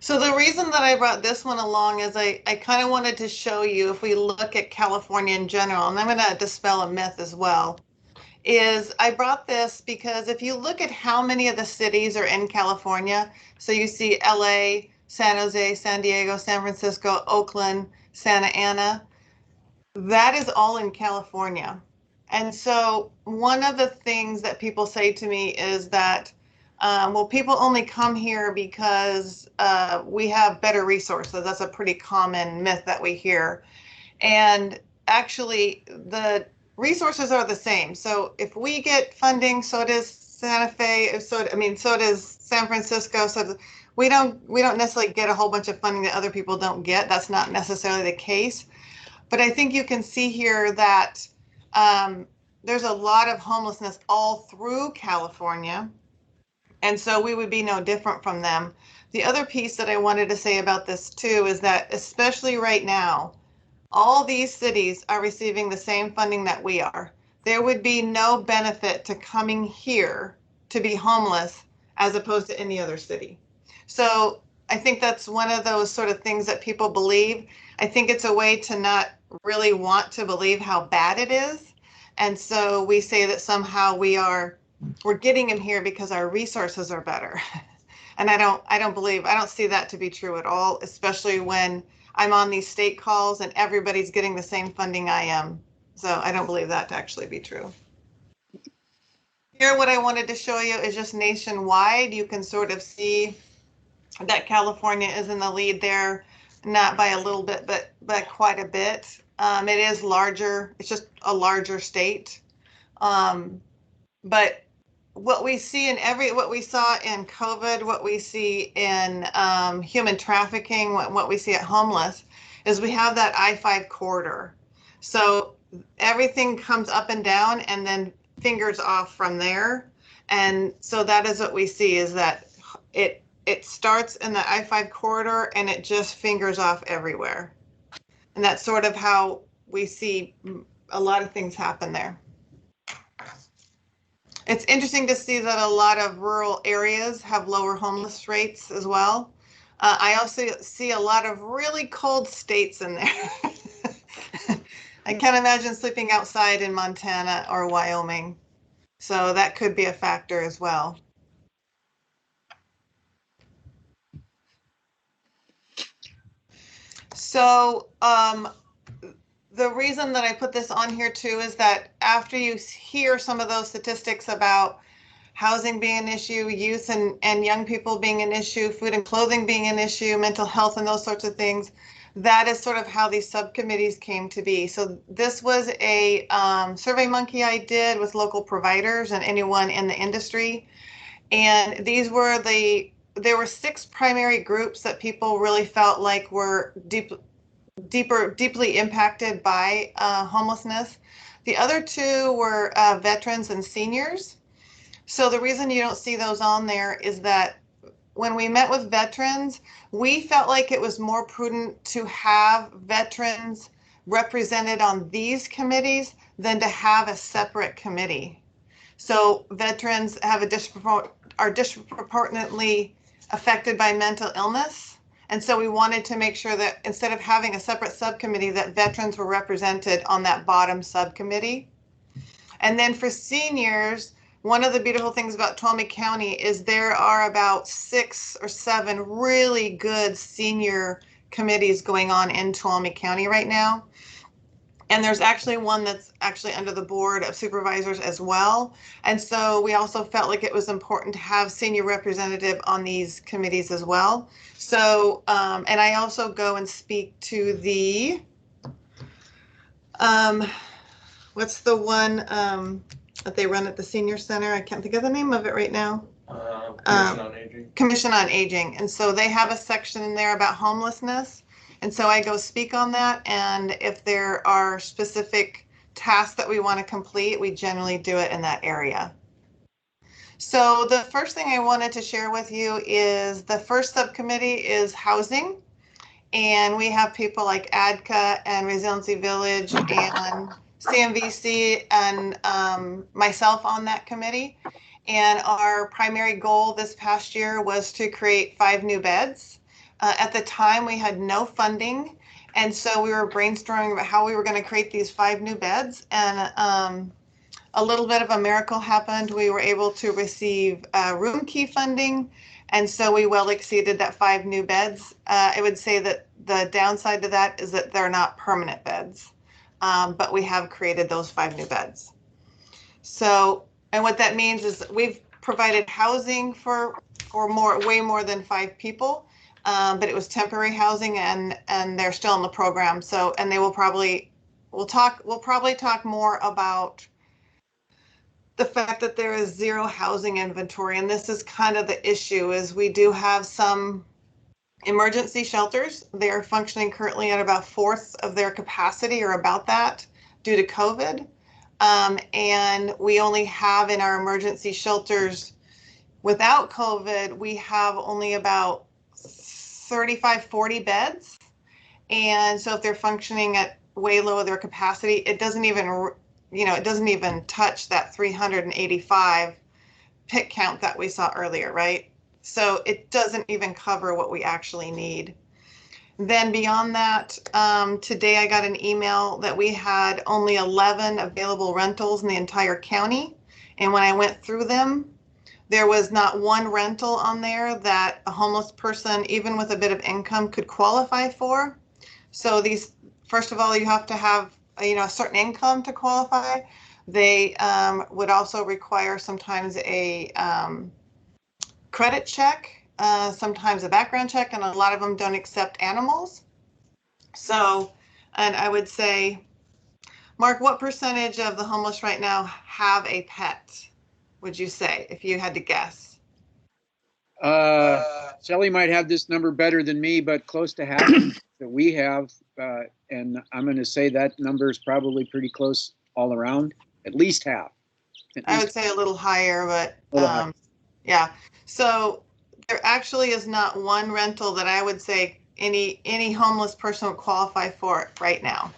So the reason that I brought this one along is I kind of wanted to show you, if we look at California in general, and I'm going to dispel a myth as well, is I brought this because if you look at how many of the cities are in California, so you see LA, San Jose, San Diego, San Francisco, Oakland, Santa Ana. That is all in California. And so one of the things that people say to me is that, well, people only come here because we have better resources. That's a pretty common myth that we hear. And actually, the resources are the same. So if we get funding, so does Santa Fe, so does San Francisco. So we don't necessarily get a whole bunch of funding that other people don't get. That's not necessarily the case. But I think you can see here that there's a lot of homelessness all through California. And so we would be no different from them. The other piece that I wanted to say about this too is that especially right now, all these cities are receiving the same funding that we are. There would be no benefit to coming here to be homeless as opposed to any other city. So I think that's one of those sort of things that people believe. I think it's a way to not really want to believe how bad it is. And so we say that somehow we're getting them here because our resources are better. And I don't see that to be true at all, especially when I'm on these state calls and everybody's getting the same funding I am. So I don't believe that to actually be true. Here, what I wanted to show you is just nationwide. You can sort of see that California is in the lead there, not by a little bit, but by quite a bit. It is larger. It's just a larger state. But what we see what we saw in COVID, what we see in human trafficking, what we see at homeless, is we have that I-5 corridor. So everything comes up and down and then fingers off from there. And so that is what we see, is that it starts in the I-5 corridor and it just fingers off everywhere. And that's sort of how we see a lot of things happen there. It's interesting to see that a lot of rural areas have lower homeless rates as well. I also see a lot of really cold states in there. I can't imagine sleeping outside in Montana or Wyoming. So that could be a factor as well. So the reason that I put this on here too is that after you hear some of those statistics about housing being an issue, youth and young people being an issue, food and clothing being an issue, mental health and those sorts of things, that is sort of how these subcommittees came to be. So this was a Survey Monkey I did with local providers and anyone in the industry. And these were there were 6 primary groups that people really felt like were deeply impacted by homelessness. The other 2 were veterans and seniors. So the reason you don't see those on there is that when we met with veterans, we felt like it was more prudent to have veterans represented on these committees than to have a separate committee. So veterans have are disproportionately affected by mental illness. And so we wanted to make sure that instead of having a separate subcommittee, that veterans were represented on that bottom subcommittee. And then for seniors, one of the beautiful things about Tuolumne County is there are about 6 or 7 really good senior committees going on in Tuolumne County right now. And there's actually one that's actually under the board of supervisors as well. And so we also felt like it was important to have senior representative on these committees as well. So, and I also go and speak to the, what's the one that they run at the senior center? I can't think of the name of it right now. Commission on Aging. Commission on Aging. And so they have a section in there about homelessness. And so I go speak on that, and if there are specific tasks that we want to complete, we generally do it in that area. So the first thing I wanted to share with you is the first subcommittee is housing. And we have people like ADCA and Resiliency Village and CMVC and myself on that committee. And our primary goal this past year was to create 5 new beds. At the time, we had no funding, and so we were brainstorming about how we were going to create these 5 new beds. And a little bit of a miracle happened. We were able to receive room key funding, And so we well exceeded that 5 new beds. I would say that the downside to that is that they're not permanent beds, but we have created those 5 new beds. So, and what that means is we've provided housing for way more than 5 people, but it was temporary housing, and they're still in the program. So, and they will probably, we'll probably talk more about the fact that there is 0 housing inventory, and this is kind of the issue. Is we do have some emergency shelters. They are functioning currently at about 1/4 of their capacity, or about that, due to COVID. And we only have in our emergency shelters without COVID, we have only about 35, 40 beds. And so if they're functioning at way low their capacity, it doesn't even, it doesn't even touch that 385 PIC count that we saw earlier, right? So it doesn't even cover what we actually need. Then beyond that, today I got an email that we had only 11 available rentals in the entire county. And when I went through them, there was not one rental on there that a homeless person, even with a bit of income, could qualify for. So these, first of all, you have to have a certain income to qualify. They would also require sometimes a credit check, sometimes a background check, and a lot of them don't accept animals. So, and I would say, Mark, what percentage of the homeless right now have a pet, would you say, if you had to guess? Shelley might have this number better than me, but close to half that we have. And I'm going to say that number is probably pretty close all around, at least half. I would say a little higher, but yeah. So there actually is not one rental that I would say any homeless person would qualify for right now.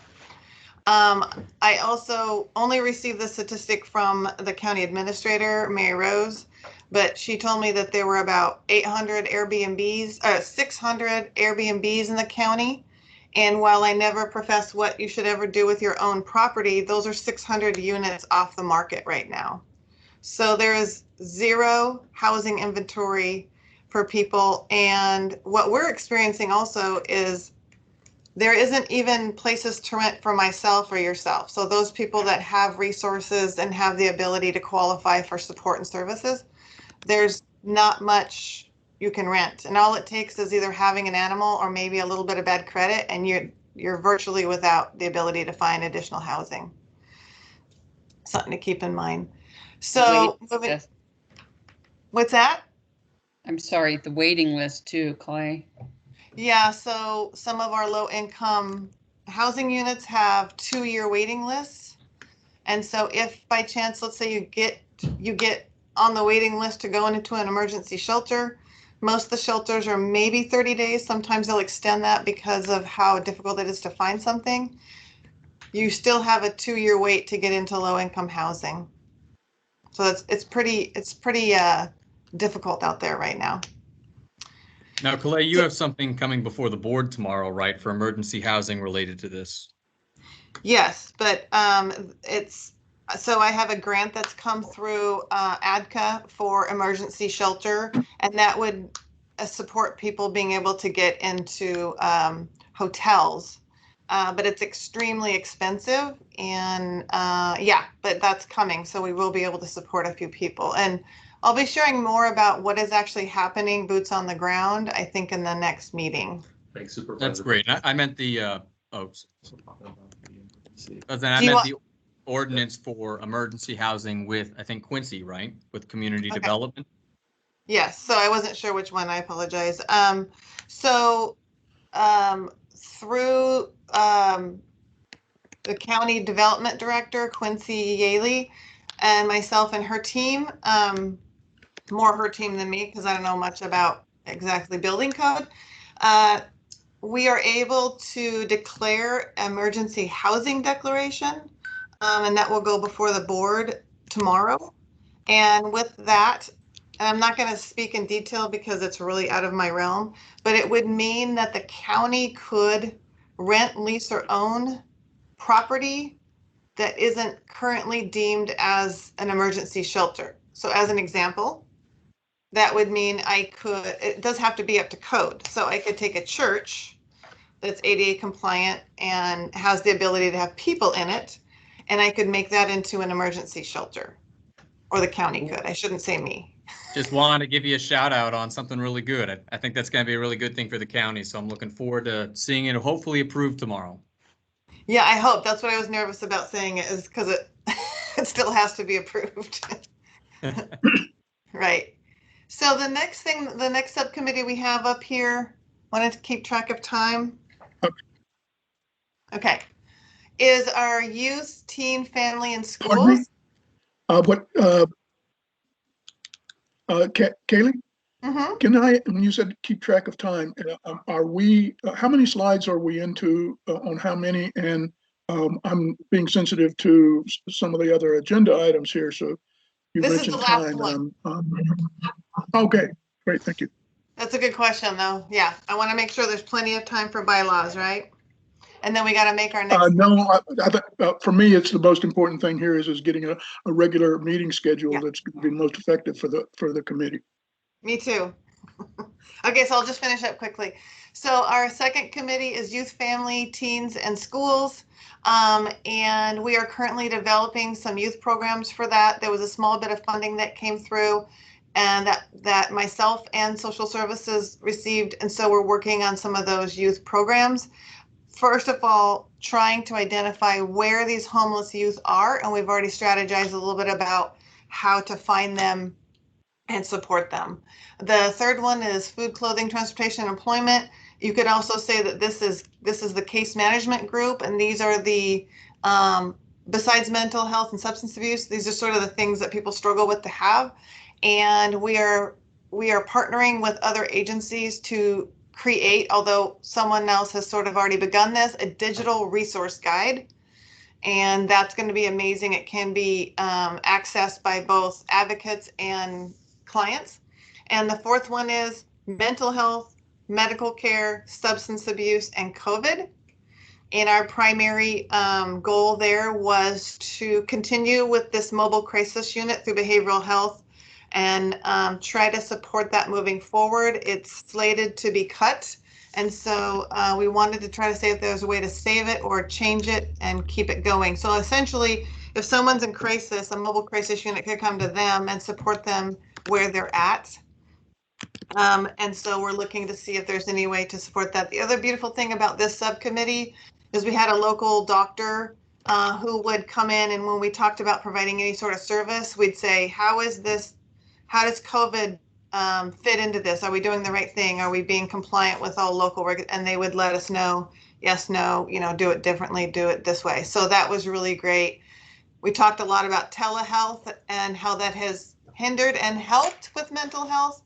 I also only received the statistic from the county administrator, Mary Rose, but she told me that there were about 600 Airbnbs in the county. And while I never profess what you should ever do with your own property, those are 600 units off the market right now. So there is 0 housing inventory for people. And what we're experiencing also is there isn't even places to rent for myself or yourself. So those people that have resources and have the ability to qualify for support and services, there's not much you can rent. And all it takes is either having an animal or maybe a little bit of bad credit, and you're virtually without the ability to find additional housing. Something to keep in mind. So what's that? I'm sorry, the waiting list too, Clay. Yeah, so some of our low income housing units have 2-year waiting lists. And so if by chance, let's say you get on the waiting list to go into an emergency shelter, most of the shelters are maybe 30 days. Sometimes they'll extend that because of how difficult it is to find something. You still have a 2-year wait to get into low income housing. So it's pretty difficult out there right now. Now, Clay, you have something coming before the board tomorrow, right, for emergency housing related to this? Yes, but so I have a grant that's come through ADCA for emergency shelter, and that would support people being able to get into hotels. But it's extremely expensive, and yeah, but that's coming. So we will be able to support a few people. And I'll be sharing more about what is actually happening, boots on the ground, I think in the next meeting. Thanks, Supervisor. That's great. I meant the, I meant the ordinance for emergency housing with, I think, Quincy, right? With community development. Yes, so I wasn't sure which one, I apologize. Through the county development director, Quincy Yaley, and myself and her team, more her team than me because I don't know much about exactly building code, we are able to declare emergency housing declaration, and that will go before the board tomorrow. And with that, and I'm not going to speak in detail because it's really out of my realm, but it would mean that the county could rent, lease, or own property that isn't currently deemed as an emergency shelter. So as an example, that would mean it does have to be up to code. So I could take a church that's ADA compliant and has the ability to have people in it, and I could make that into an emergency shelter. Or the county could. I shouldn't say me. Just wanted to give you a shout out on something really good. I think that's going to be a really good thing for the county. So I'm looking forward to seeing it hopefully approved tomorrow. Yeah, I hope. That's what I was nervous about saying it, is because it it still has to be approved. Right. So the next subcommittee we have up here, wanted to keep track of time. Okay. Is our youth, teen, family, and schools. Kaylee, Mm-hmm. can when you said keep track of time, are we, how many slides are we into on how many? And I'm being sensitive to some of the other agenda items here. So you This is mentioned the last time. one. Okay, great. Thank you. That's a good question, though. Yeah, I want to make sure there's plenty of time for bylaws, right? And then we got to make our next. No, for me, it's the most important thing here is getting a regular meeting schedule that's going to be most effective for the committee. Me too. Okay, so I'll just finish up quickly. So our second committee is youth, family, teens, and schools. And we are currently developing some youth programs for that. There was a small bit of funding that came through and that myself and social services received. And so we're working on some of those youth programs. First of all, trying to identify where these homeless youth are. And we've already strategized a little bit about how to find them and support them. The third one is food, clothing, transportation, and employment. You could also say that this is the case management group, and these are the besides mental health and substance abuse, these are sort of the things that people struggle with to have. And we are partnering with other agencies to create, although someone else has sort of already begun this, a digital resource guide. And that's going to be amazing. It can be accessed by both advocates and clients. And the fourth one is mental health, medical care, substance abuse, and COVID. And our primary goal there was to continue with this mobile crisis unit through behavioral health and try to support that moving forward. It's slated to be cut. And so we wanted to try to see if there was a way to save it or change it and keep it going. So essentially, if someone's in crisis, a mobile crisis unit could come to them and support them where they're at. And so we're looking to see if there's any way to support that. The other beautiful thing about this subcommittee is we had a local doctor who would come in, and when we talked about providing any sort of service, we'd say, how does COVID fit into this? Are we doing the right thing? Are we being compliant with all local and they would let us know, yes, no, do it differently, do it this way. So that was really great. We talked a lot about telehealth and how that has hindered and helped with mental health,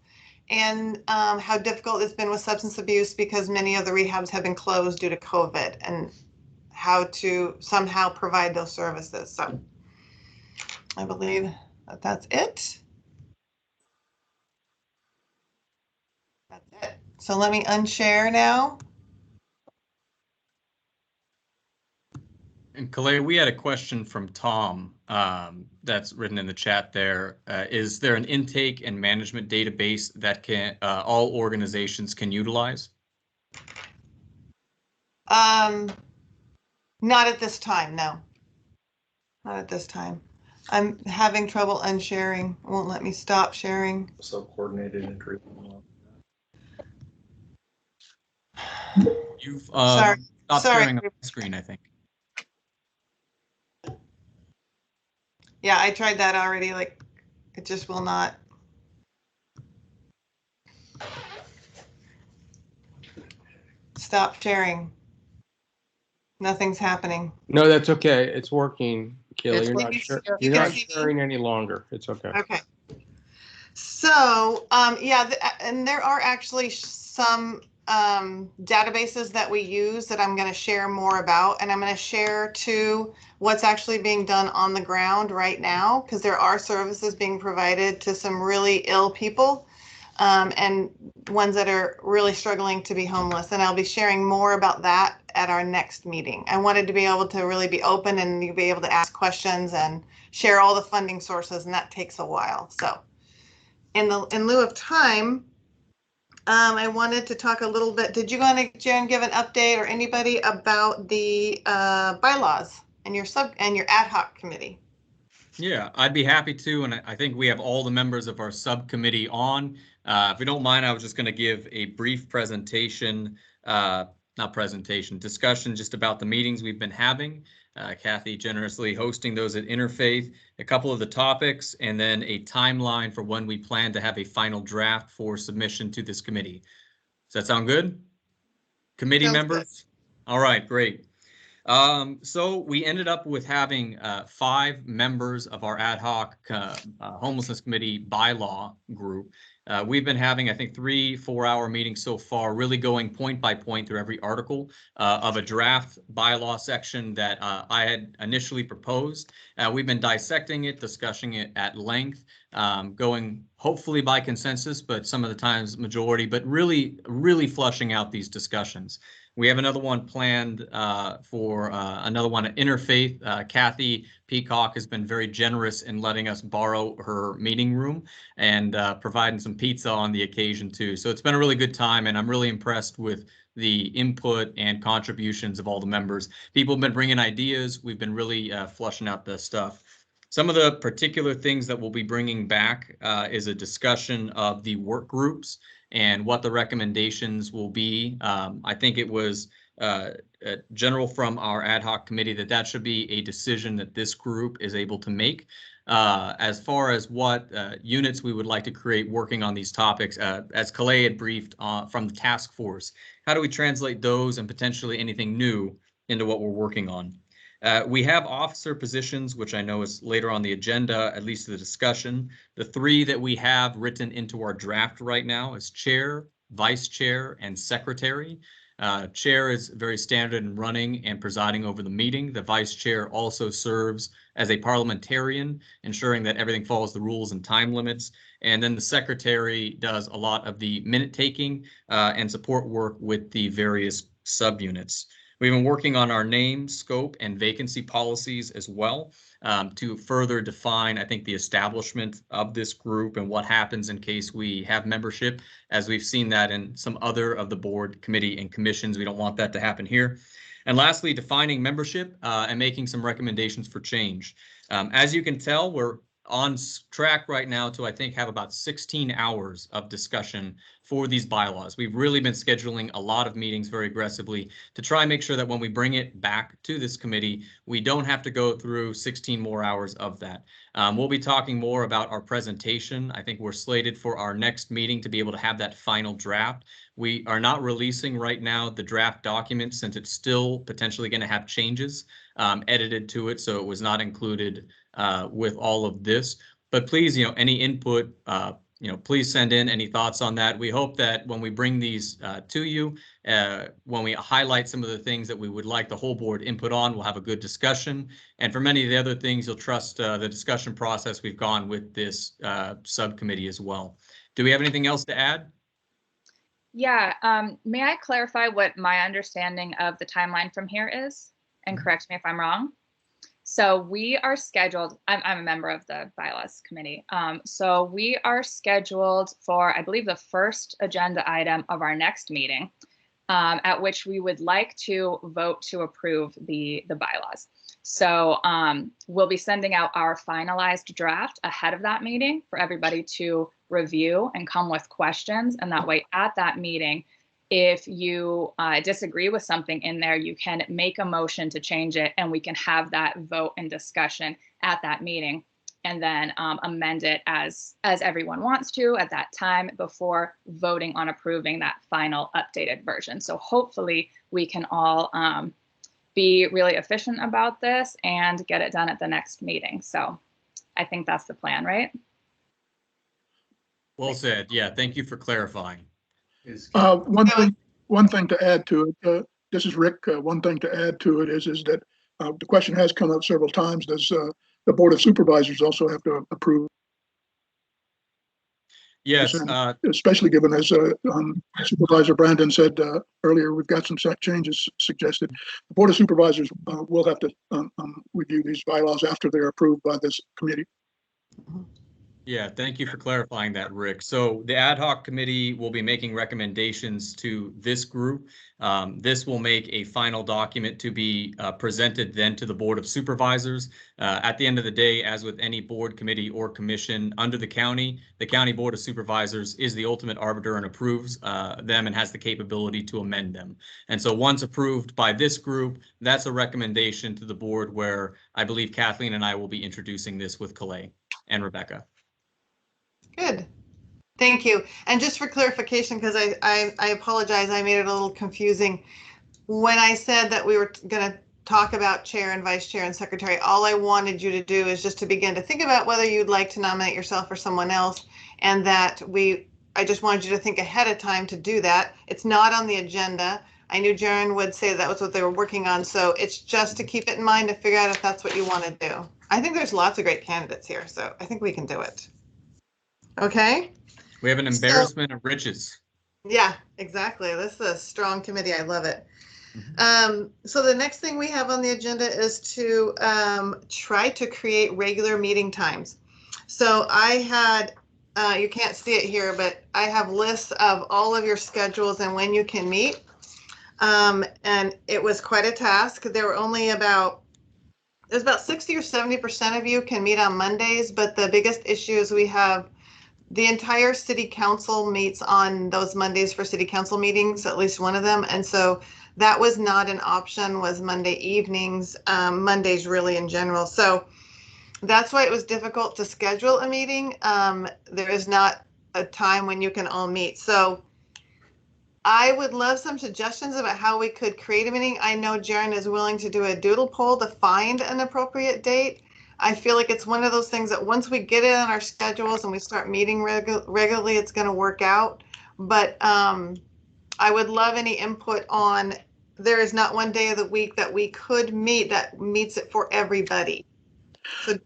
and how difficult it's been with substance abuse because many of the rehabs have been closed due to COVID, and how to somehow provide those services. So I believe that that's it. That's it. So let me unshare now. And Kalei, we had a question from Tom that's written in the chat there. Is there an intake and management database that all organizations can utilize? Not at this time, no. Not at this time. I'm having trouble unsharing. It won't let me stop sharing. So coordinated and treatment. You've Sorry. stopped sharing on the screen, I think. Yeah, I tried that already. Like, it just will not. Stop sharing. Nothing's happening. No, that's okay. It's working, Kayla. It's You're not sharing any longer. It's okay. Okay. So, yeah, and there are actually some databases that we use that I'm going to share more about, and I'm going to share too what's actually being done on the ground right now, because there are services being provided to some really ill people, and ones that are really struggling to be homeless. And I'll be sharing more about that at our next meeting. I wanted to be able to really be open and you be able to ask questions and share all the funding sources, and that takes a while. So in lieu of time, I wanted to talk a little bit. Did you want to, Jen, give an update or anybody about the bylaws and your ad hoc committee? Yeah, I'd be happy to, and I think we have all the members of our subcommittee on. If we don't mind, I was just going to give a brief presentation, discussion just about the meetings we've been having. Kathy generously hosting those at Interfaith, a couple of the topics, and then a timeline for when we plan to have a final draft for submission to this committee. Does that sound good? Committee Sounds members? Good. All right, great. So we ended up with having 5 members of our ad hoc homelessness committee bylaw group. We've been having, I think, 3 4-hour meetings so far, really going point by point through every article of a draft bylaw section that I had initially proposed. We've been dissecting it, discussing it at length, going hopefully by consensus, but some of the times majority, but really flushing out these discussions. We have another one planned for another one at Interfaith. Kathy Peacock has been very generous in letting us borrow her meeting room and providing some pizza on the occasion too. So it's been a really good time, and I'm really impressed with the input and contributions of all the members. People have been bringing ideas. We've been really flushing out the stuff. Some of the particular things that we'll be bringing back is a discussion of the work groups and what the recommendations will be. I think it was general from our ad hoc committee that should be a decision that this group is able to make. As far as what units we would like to create working on these topics, as Calais had briefed from the task force, how do we translate those and potentially anything new into what we're working on? We have officer positions, which I know is later on the agenda, at least the discussion. The 3 that we have written into our draft right now is chair, vice chair, and secretary. Chair is very standard in running and presiding over the meeting. The vice chair also serves as a parliamentarian, ensuring that everything follows the rules and time limits. And then the secretary does a lot of the minute taking and support work with the various subunits. We've been working on our name, scope, and vacancy policies as well to further define, I think, the establishment of this group and what happens in case we have membership, as we've seen that in some other of the board, committee, and commissions. We don't want that to happen here. And lastly, defining membership and making some recommendations for change. As you can tell, we're on track right now to, I think, have about 16 hours of discussion for these bylaws. We've really been scheduling a lot of meetings very aggressively to try and make sure that when we bring it back to this committee, we don't have to go through 16 more hours of that. We'll be talking more about our presentation. I think we're slated for our next meeting to be able to have that final draft. We are not releasing right now the draft document since it's still potentially going to have changes edited to it, so it was not included with all of this. But please, any input, please send in any thoughts on that. We hope that when we bring these to you, when we highlight some of the things that we would like the whole board input on, we'll have a good discussion. And for many of the other things, you'll trust the discussion process we've gone with this subcommittee as well. Do we have anything else to add? Yeah, may I clarify what my understanding of the timeline from here is? And correct me if I'm wrong. So we are scheduled, I'm a member of the bylaws committee. So we are scheduled for, I believe, the first agenda item of our next meeting, at which we would like to vote to approve the bylaws. So we'll be sending out our finalized draft ahead of that meeting for everybody to review and come with questions. And that way at that meeting, if you disagree with something in there, you can make a motion to change it, and we can have that vote and discussion at that meeting, and then amend it as everyone wants to at that time before voting on approving that final updated version. So hopefully we can all be really efficient about this and get it done at the next meeting. So I think that's the plan, right? Well said. Yeah, thank you for clarifying. One thing to add to it, this is Rick. One thing to add to it is that the question has come up several times. Does the Board of Supervisors also have to approve? Yes. Especially given, as Supervisor Brandon said earlier, we've got some changes suggested. The Board of Supervisors will have to review these bylaws after they're approved by this committee. Yeah, thank you for clarifying that, Rick. So the ad hoc committee will be making recommendations to this group. This will make a final document to be presented then to the Board of Supervisors. At the end of the day, as with any board, committee, or commission under the County Board of Supervisors is the ultimate arbiter and approves them and has the capability to amend them. And so once approved by this group, that's a recommendation to the board where I believe Kathleen and I will be introducing this with Calais and Rebecca. Good. Thank you. And just for clarification, because I apologize, I made it a little confusing. When I said that we were going to talk about chair and vice chair and secretary, all I wanted you to do is just to begin to think about whether you'd like to nominate yourself or someone else, and that I just wanted you to think ahead of time to do that. It's not on the agenda. I knew Jaren would say that was what they were working on, so it's just to keep it in mind to figure out if that's what you want to do. I think there's lots of great candidates here, so I think we can do it. Okay? We have an embarrassment of riches. Yeah, exactly. This is a strong committee. I love it. So the next thing we have on the agenda is to try to create regular meeting times. So I had, you can't see it here, but I have lists of all of your schedules and when you can meet. And it was quite a task. There were only there's about 60 or 70% of you can meet on Mondays, but the biggest issue is we have the entire city council meets on those Mondays for city council meetings, at least one of them. And so that was not an option, was Monday evenings, Mondays really in general. So that's why it was difficult to schedule a meeting. There is not a time when you can all meet. So I would love some suggestions about how we could create a meeting. I know Jaren is willing to do a doodle poll to find an appropriate date. I feel like it's one of those things that once we get it on our schedules and we start meeting regularly, it's going to work out. But I would love any input on, there is not one day of the week that we could meet that meets it for everybody. So,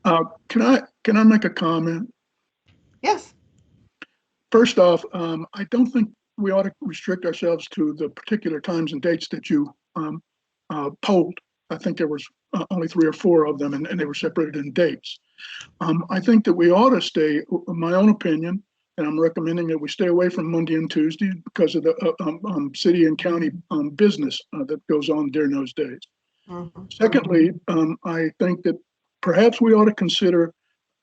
can I make a comment? Yes. First off, I don't think we ought to restrict ourselves to the particular times and dates that you polled. I think there was only 3 or 4 of them, and they were separated in dates. I think that we ought to stay, in my own opinion, and I'm recommending that we stay away from Monday and Tuesday because of the city and county business that goes on during those days. Mm-hmm. Secondly, I think that perhaps we ought to consider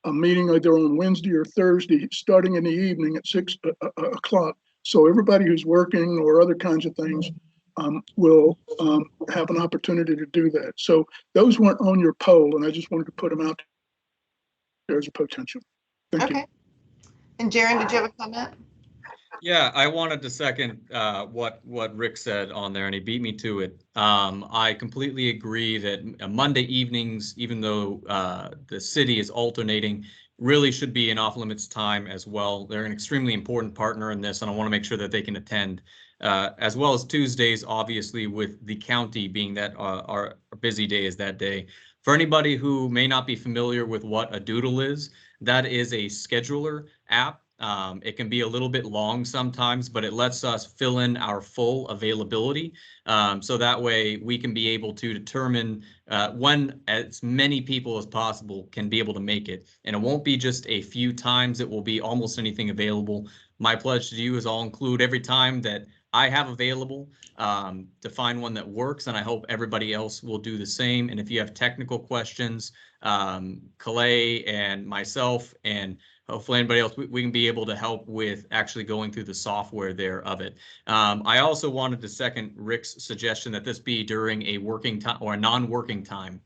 a meeting either on Wednesday or Thursday, starting in the evening at 6 o'clock. So everybody who's working or other kinds of things will have an opportunity to do that. So those weren't on your poll, and I just wanted to put them out there as a potential. Thank you. And Jaren, did you have a comment? Yeah, I wanted to second what Rick said on there, and he beat me to it. I completely agree that Monday evenings, even though the city is alternating, really should be an off-limits time as well. They're an extremely important partner in this, and I want to make sure that they can attend, as well as Tuesdays, obviously, with the county being that our busy day is that day. For anybody who may not be familiar with what a doodle is, that is a scheduler app. It can be a little bit long sometimes, but it lets us fill in our full availability. So that way we can be able to determine when as many people as possible can be able to make it. And it won't be just a few times, it will be almost anything available. My pledge to you is I'll include every time that I have available to find one that works, and I hope everybody else will do the same. And if you have technical questions, Calais and myself and hopefully anybody else, we can be able to help with actually going through the software there of it. I also wanted to second Rick's suggestion that this be during a working time or a non-working time,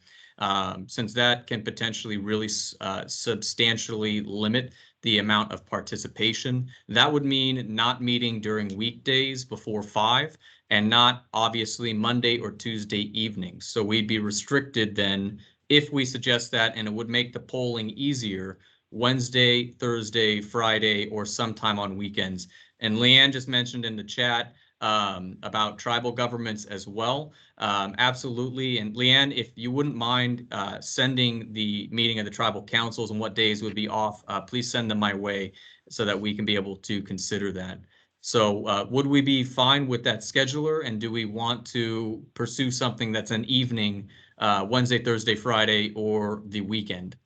since that can potentially really substantially limit the amount of participation. That would mean not meeting during weekdays before 5 and not obviously Monday or Tuesday evenings. So we'd be restricted then if we suggest that, and it would make the polling easier Wednesday, Thursday, Friday, or sometime on weekends. And Leanne just mentioned in the chat about tribal governments as well. Absolutely. And Leanne, if you wouldn't mind sending the meeting of the tribal councils and what days would be off, please send them my way so that we can be able to consider that. So would we be fine with that scheduler? And do we want to pursue something that's an evening, Wednesday, Thursday, Friday, or the weekend?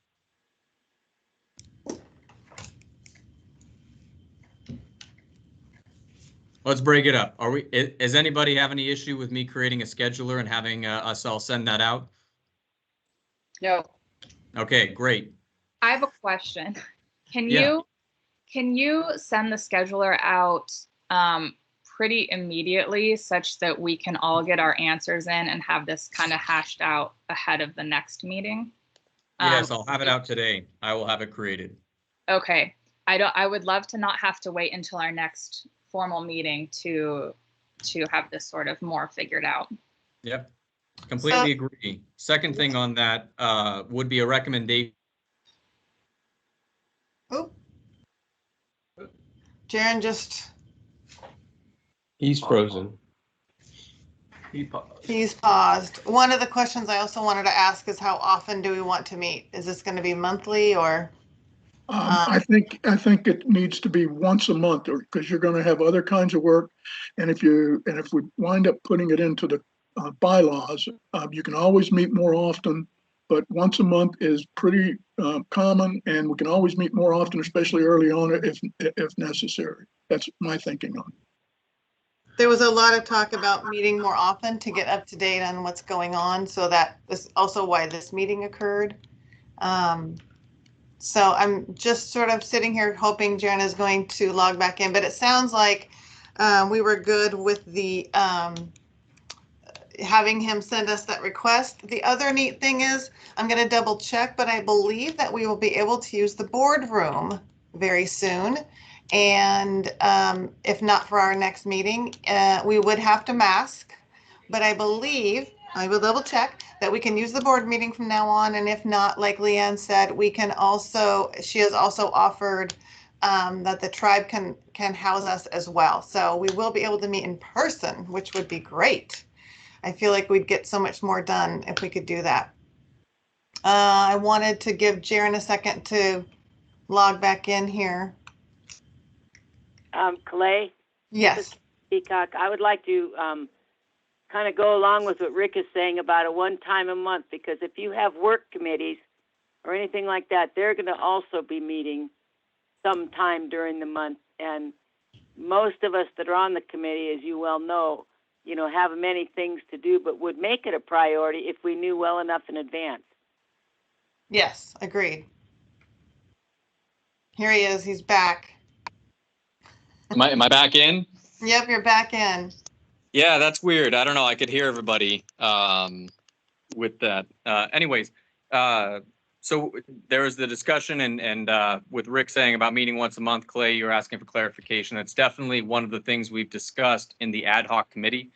Let's break it up. Does anybody have any issue with me creating a scheduler and having us all send that out? No. Okay, great. I have a question. Can Yeah. you send the scheduler out pretty immediately such that we can all get our answers in and have this kind of hashed out ahead of the next meeting? Yes, I'll have it out today. I will have it created. Okay. I would love to not have to wait until our next formal meeting to have this sort of more figured out. Yep. Completely agree. Second thing on that would be a recommendation. Oh. Jaren just, He's frozen. he's paused. One of the questions I also wanted to ask is how often do we want to meet? Is this going to be monthly or? I think it needs to be once a month, or because you're going to have other kinds of work, and if we wind up putting it into the bylaws, you can always meet more often, but once a month is pretty common, and we can always meet more often, especially early on if necessary. That's my thinking on it. There was a lot of talk about meeting more often to get up to date on what's going on, so that is also why this meeting occurred. So I'm just sort of sitting here hoping Jaren is going to log back in, but it sounds like we were good with the having him send us that request. The other neat thing is, I'm going to double check, but I believe that we will be able to use the boardroom very soon. And if not for our next meeting, we would have to mask, but I believe, I will double check, that we can use the board meeting from now on. And if not, like Leanne said, we can also, she has also offered that the tribe can house us as well. So we will be able to meet in person, which would be great. I feel like we'd get so much more done if we could do that. I wanted to give Jaren a second to log back in here. Clay? Yes. Peacock, I would like to kind of go along with what Rick is saying about a one time a month, because if you have work committees or anything like that, they're going to also be meeting sometime during the month. And most of us that are on the committee, as you well know, have many things to do, but would make it a priority if we knew well enough in advance. Yes, agreed. Here he is. He's back. Am I back in? Yep, you're back in. Yeah, that's weird. I don't know. I could hear everybody with that. Anyways, so there was the discussion and with Rick saying about meeting once a month. Clay, you're asking for clarification. That's definitely one of the things we've discussed in the ad hoc committee.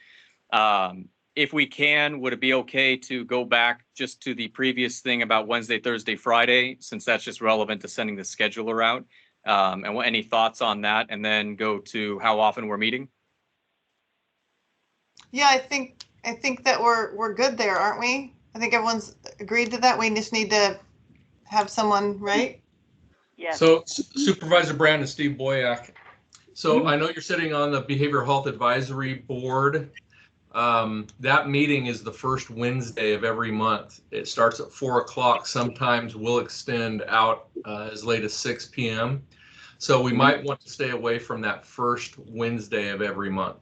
If we can, would it be okay to go back just to the previous thing about Wednesday, Thursday, Friday, since that's just relevant to sending the scheduler out? And any thoughts on that, and then go to how often we're meeting? Yeah, I think that we're good there, aren't we? I think everyone's agreed to that. We just need to have someone, right? Yeah. So Supervisor Brand and Steve Boyack. So I know you're sitting on the Behavioral Health Advisory Board. That meeting is the first Wednesday of every month. It starts at 4 o'clock. Sometimes we'll extend out as late as 6 p.m. So we might want to stay away from that first Wednesday of every month.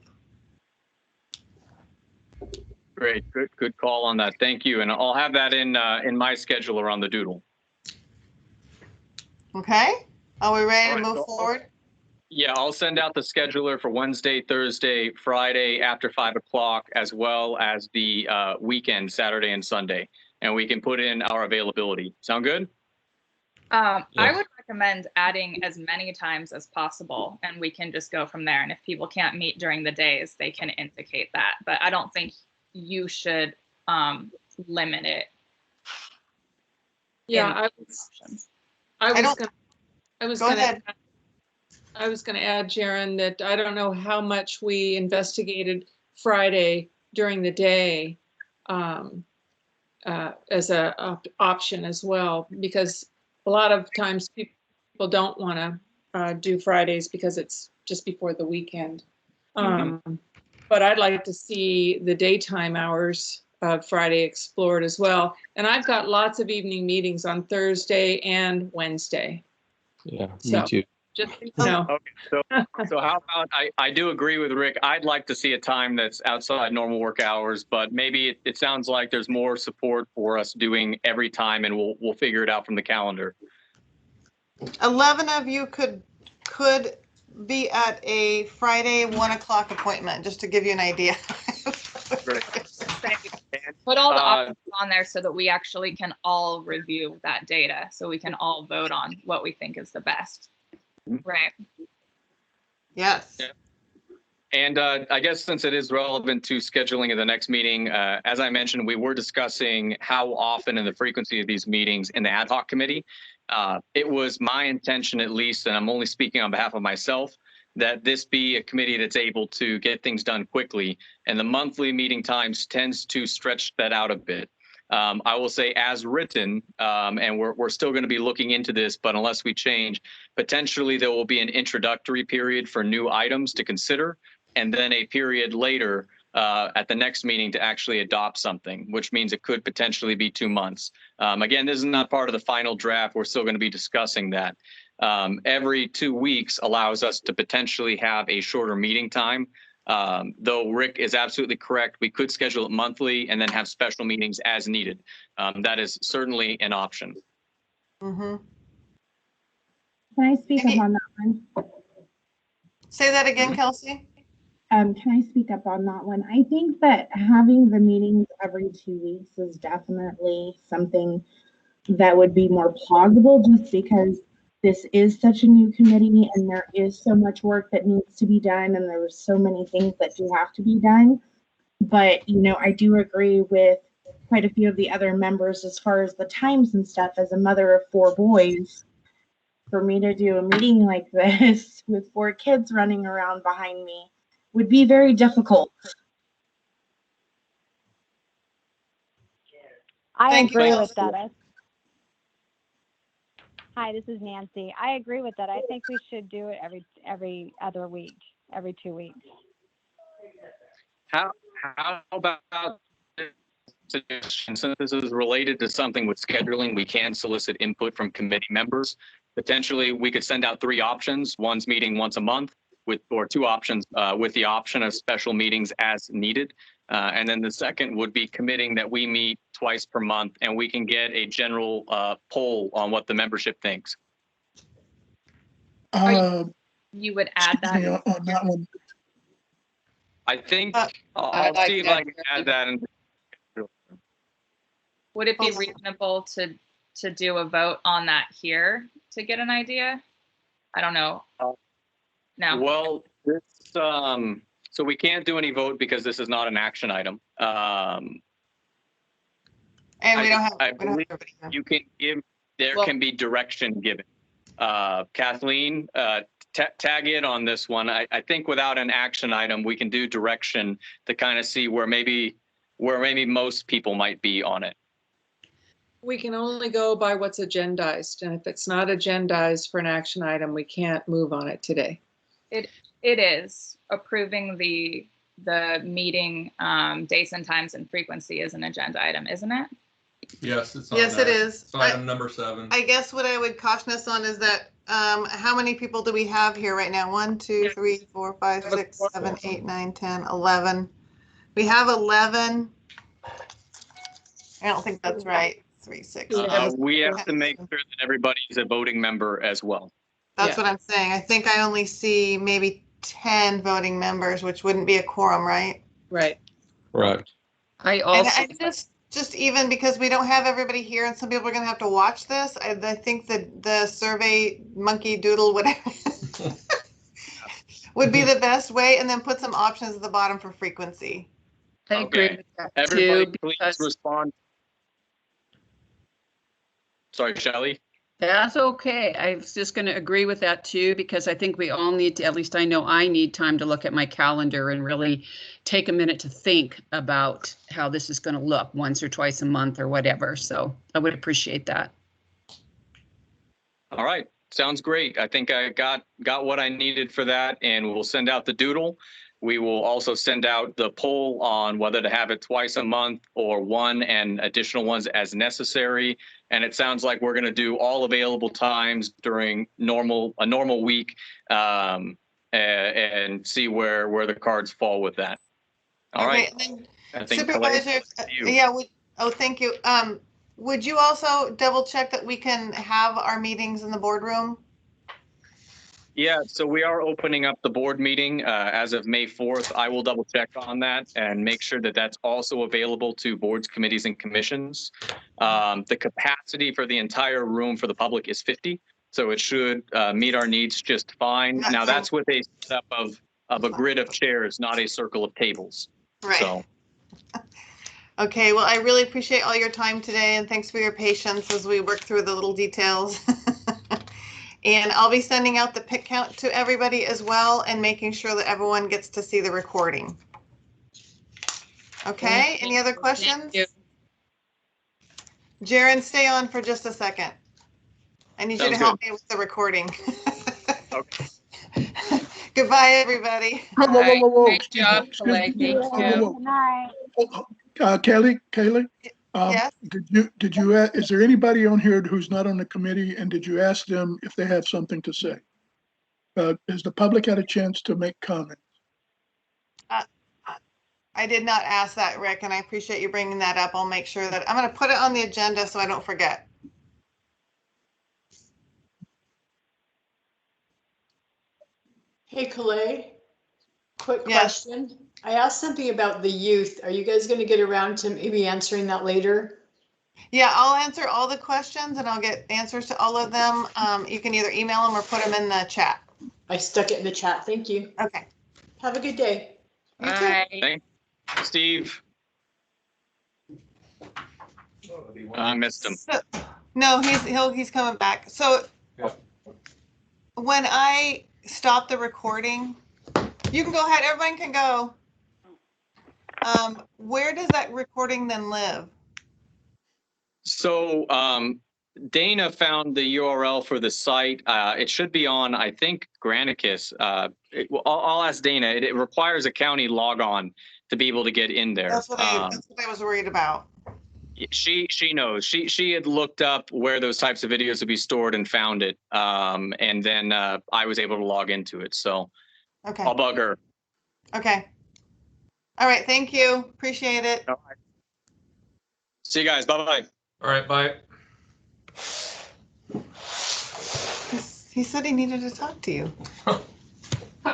Great, good call on that. Thank you, and I'll have that in my scheduler on the doodle. Okay. Are we ready to All right, move forward? Yeah, I'll send out the scheduler for Wednesday, Thursday, Friday after 5 o'clock, as well as the weekend, Saturday and Sunday, and we can put in our availability. Sound good? I would recommend adding as many times as possible, and we can just go from there. And if people can't meet during the days, they can indicate that. But I don't think you should limit it. Yeah, I was going to add, Jaren, that I don't know how much we investigated Friday during the day as a option as well, because a lot of times people don't want to do Fridays because it's just before the weekend. But I'd like to see the daytime hours of Friday explored as well. And I've got lots of evening meetings on Thursday and Wednesday. Yeah, So, me too. just, no. Okay, so how about, I do agree with Rick. I'd like to see a time that's outside normal work hours, but maybe it sounds like there's more support for us doing every time, and we'll figure it out from the calendar. 11 of you could be at a Friday 1 o'clock appointment, just to give you an idea. Great. Put all the options on there so that we actually can all review that data, so we can all vote on what we think is the best. Right. Yes. Yeah. And I guess since it is relevant to scheduling of the next meeting, as I mentioned, we were discussing how often and the frequency of these meetings in the ad hoc committee. It was my intention, at least, and I'm only speaking on behalf of myself, that this be a committee that's able to get things done quickly. And the monthly meeting times tends to stretch that out a bit. I will say as written, and we're still going to be looking into this, but unless we change, potentially there will be an introductory period for new items to consider, and then a period later at the next meeting to actually adopt something, which means it could potentially be 2 months. Again, this is not part of the final draft. We're still going to be discussing that. Every 2 weeks allows us to potentially have a shorter meeting time. Though Rick is absolutely correct, we could schedule it monthly and then have special meetings as needed. That is certainly an option. Mm-hmm. Can I speak up on that one? Say that again, Kelsey. Can I speak up on that one? I think that having the meetings every 2 weeks is definitely something that would be more plausible, just because this is such a new committee and there is so much work that needs to be done, and there are so many things that do have to be done. But, you know, I do agree with quite a few of the other members as far as the times and stuff. As a mother of 4 boys, for me to do a meeting like this with 4 kids running around behind me would be very difficult. I agree with that. Hi, this is Nancy. I agree with that. I think we should do it every other week, every 2 weeks. How about suggestion, since this is related to something with scheduling, we can solicit input from committee members. Potentially, we could send out 3 options. One's meeting once a month, or 2 options with the option of special meetings as needed. And then the second would be committing that we meet twice per month, and we can get a general poll on what the membership thinks. You would add that on that one. I think I I'll like see if that. I can add that. Would it be reasonable to do a vote on that here to get an idea? I don't know. No. Well, this so we can't do any vote because this is not an action item. And we don't have. I believe you can give. There can be direction given. Kathleen, tag in on this one. I think without an action item, we can do direction to kind of see where maybe most people might be on it. We can only go by what's agendized, and if it's not agendized for an action item, we can't move on it today. It is approving the meeting dates and times and frequency is an agenda item, isn't it? Yes, it's on Yes, that. it is. It's item number 7. I guess what I would caution us on is that how many people do we have here right now? 1, 2, 3, 4, 5, 6, 7, 8, 9, 10, 11. We have 11. I don't think that's right. 3, 6. We have to make sure that everybody's a voting member as well. That's what I'm saying. I think I only see maybe 10 voting members, which wouldn't be a quorum, right? Right. Correct. I also, And I just even because we don't have everybody here and some people are going to have to watch this, I think that the survey monkey doodle, whatever, would be the best way, and then put some options at the bottom for frequency. I agree with that Everybody, too, please because respond. Sorry, Shelley. that's okay. I was just going to agree with that too, because I think we all need to, at least I know I need time to look at my calendar and really take a minute to think about how this is going to look once or twice a month or whatever. So I would appreciate that. All right, sounds great. I think I got what I needed for that, and we'll send out the doodle. We will also send out the poll on whether to have it twice a month or one and additional ones as necessary. And it sounds like we're going to do all available times during a normal week, and see where the cards fall with that. All right. And then I think Supervisor, thank you. Would you also double check that we can have our meetings in the boardroom? Yeah, so we are opening up the board meeting as of May 4th. I will double check on that and make sure that that's also available to boards, committees, and commissions. The capacity for the entire room for the public is 50, so it should meet our needs just fine. Now that's with a setup of a grid of chairs, not a circle of tables. Right. So. Okay, well, I really appreciate all your time today, and thanks for your patience as we work through the little details. And I'll be sending out the pick count to everybody as well and making sure that everyone gets to see the recording. Okay, any other questions? Jaren, stay on for just a second. I need you to help me with the recording. Okay. Goodbye, everybody. Whoa. Great job, Clay. Thank you. Good night. Kaylee, Yes? did you, is there anybody on here who's not on the committee, and did you ask them if they have something to say? Has the public had a chance to make comments? I did not ask that, Rick, and I appreciate you bringing that up. I'll make sure that I'm going to put it on the agenda so I don't forget. Hey, Calais, quick Yes. question. I asked something about the youth. Are you guys going to get around to maybe answering that later? Yeah, I'll answer all the questions and I'll get answers to all of them. You can either email them or put them in the chat. I stuck it in the chat. Thank you. Okay. Have a good day. You too. Bye. Thanks, Steve. I missed him. So, no, he's coming back. So when I stop the recording, you can go ahead. Everyone can go. Where does that recording then live? So Dana found the URL for the site. It should be on, I think, Granicus. I'll ask Dana. It requires a county logon to be able to get in there. That's what I was worried about. She knows. She had looked up where those types of videos would be stored and found it. And then I was able to log into it. So Okay. I'll bug her. Okay. All right. Thank you. Appreciate it. All right. See you guys. Bye-bye. All right, bye. He said he needed to talk to you.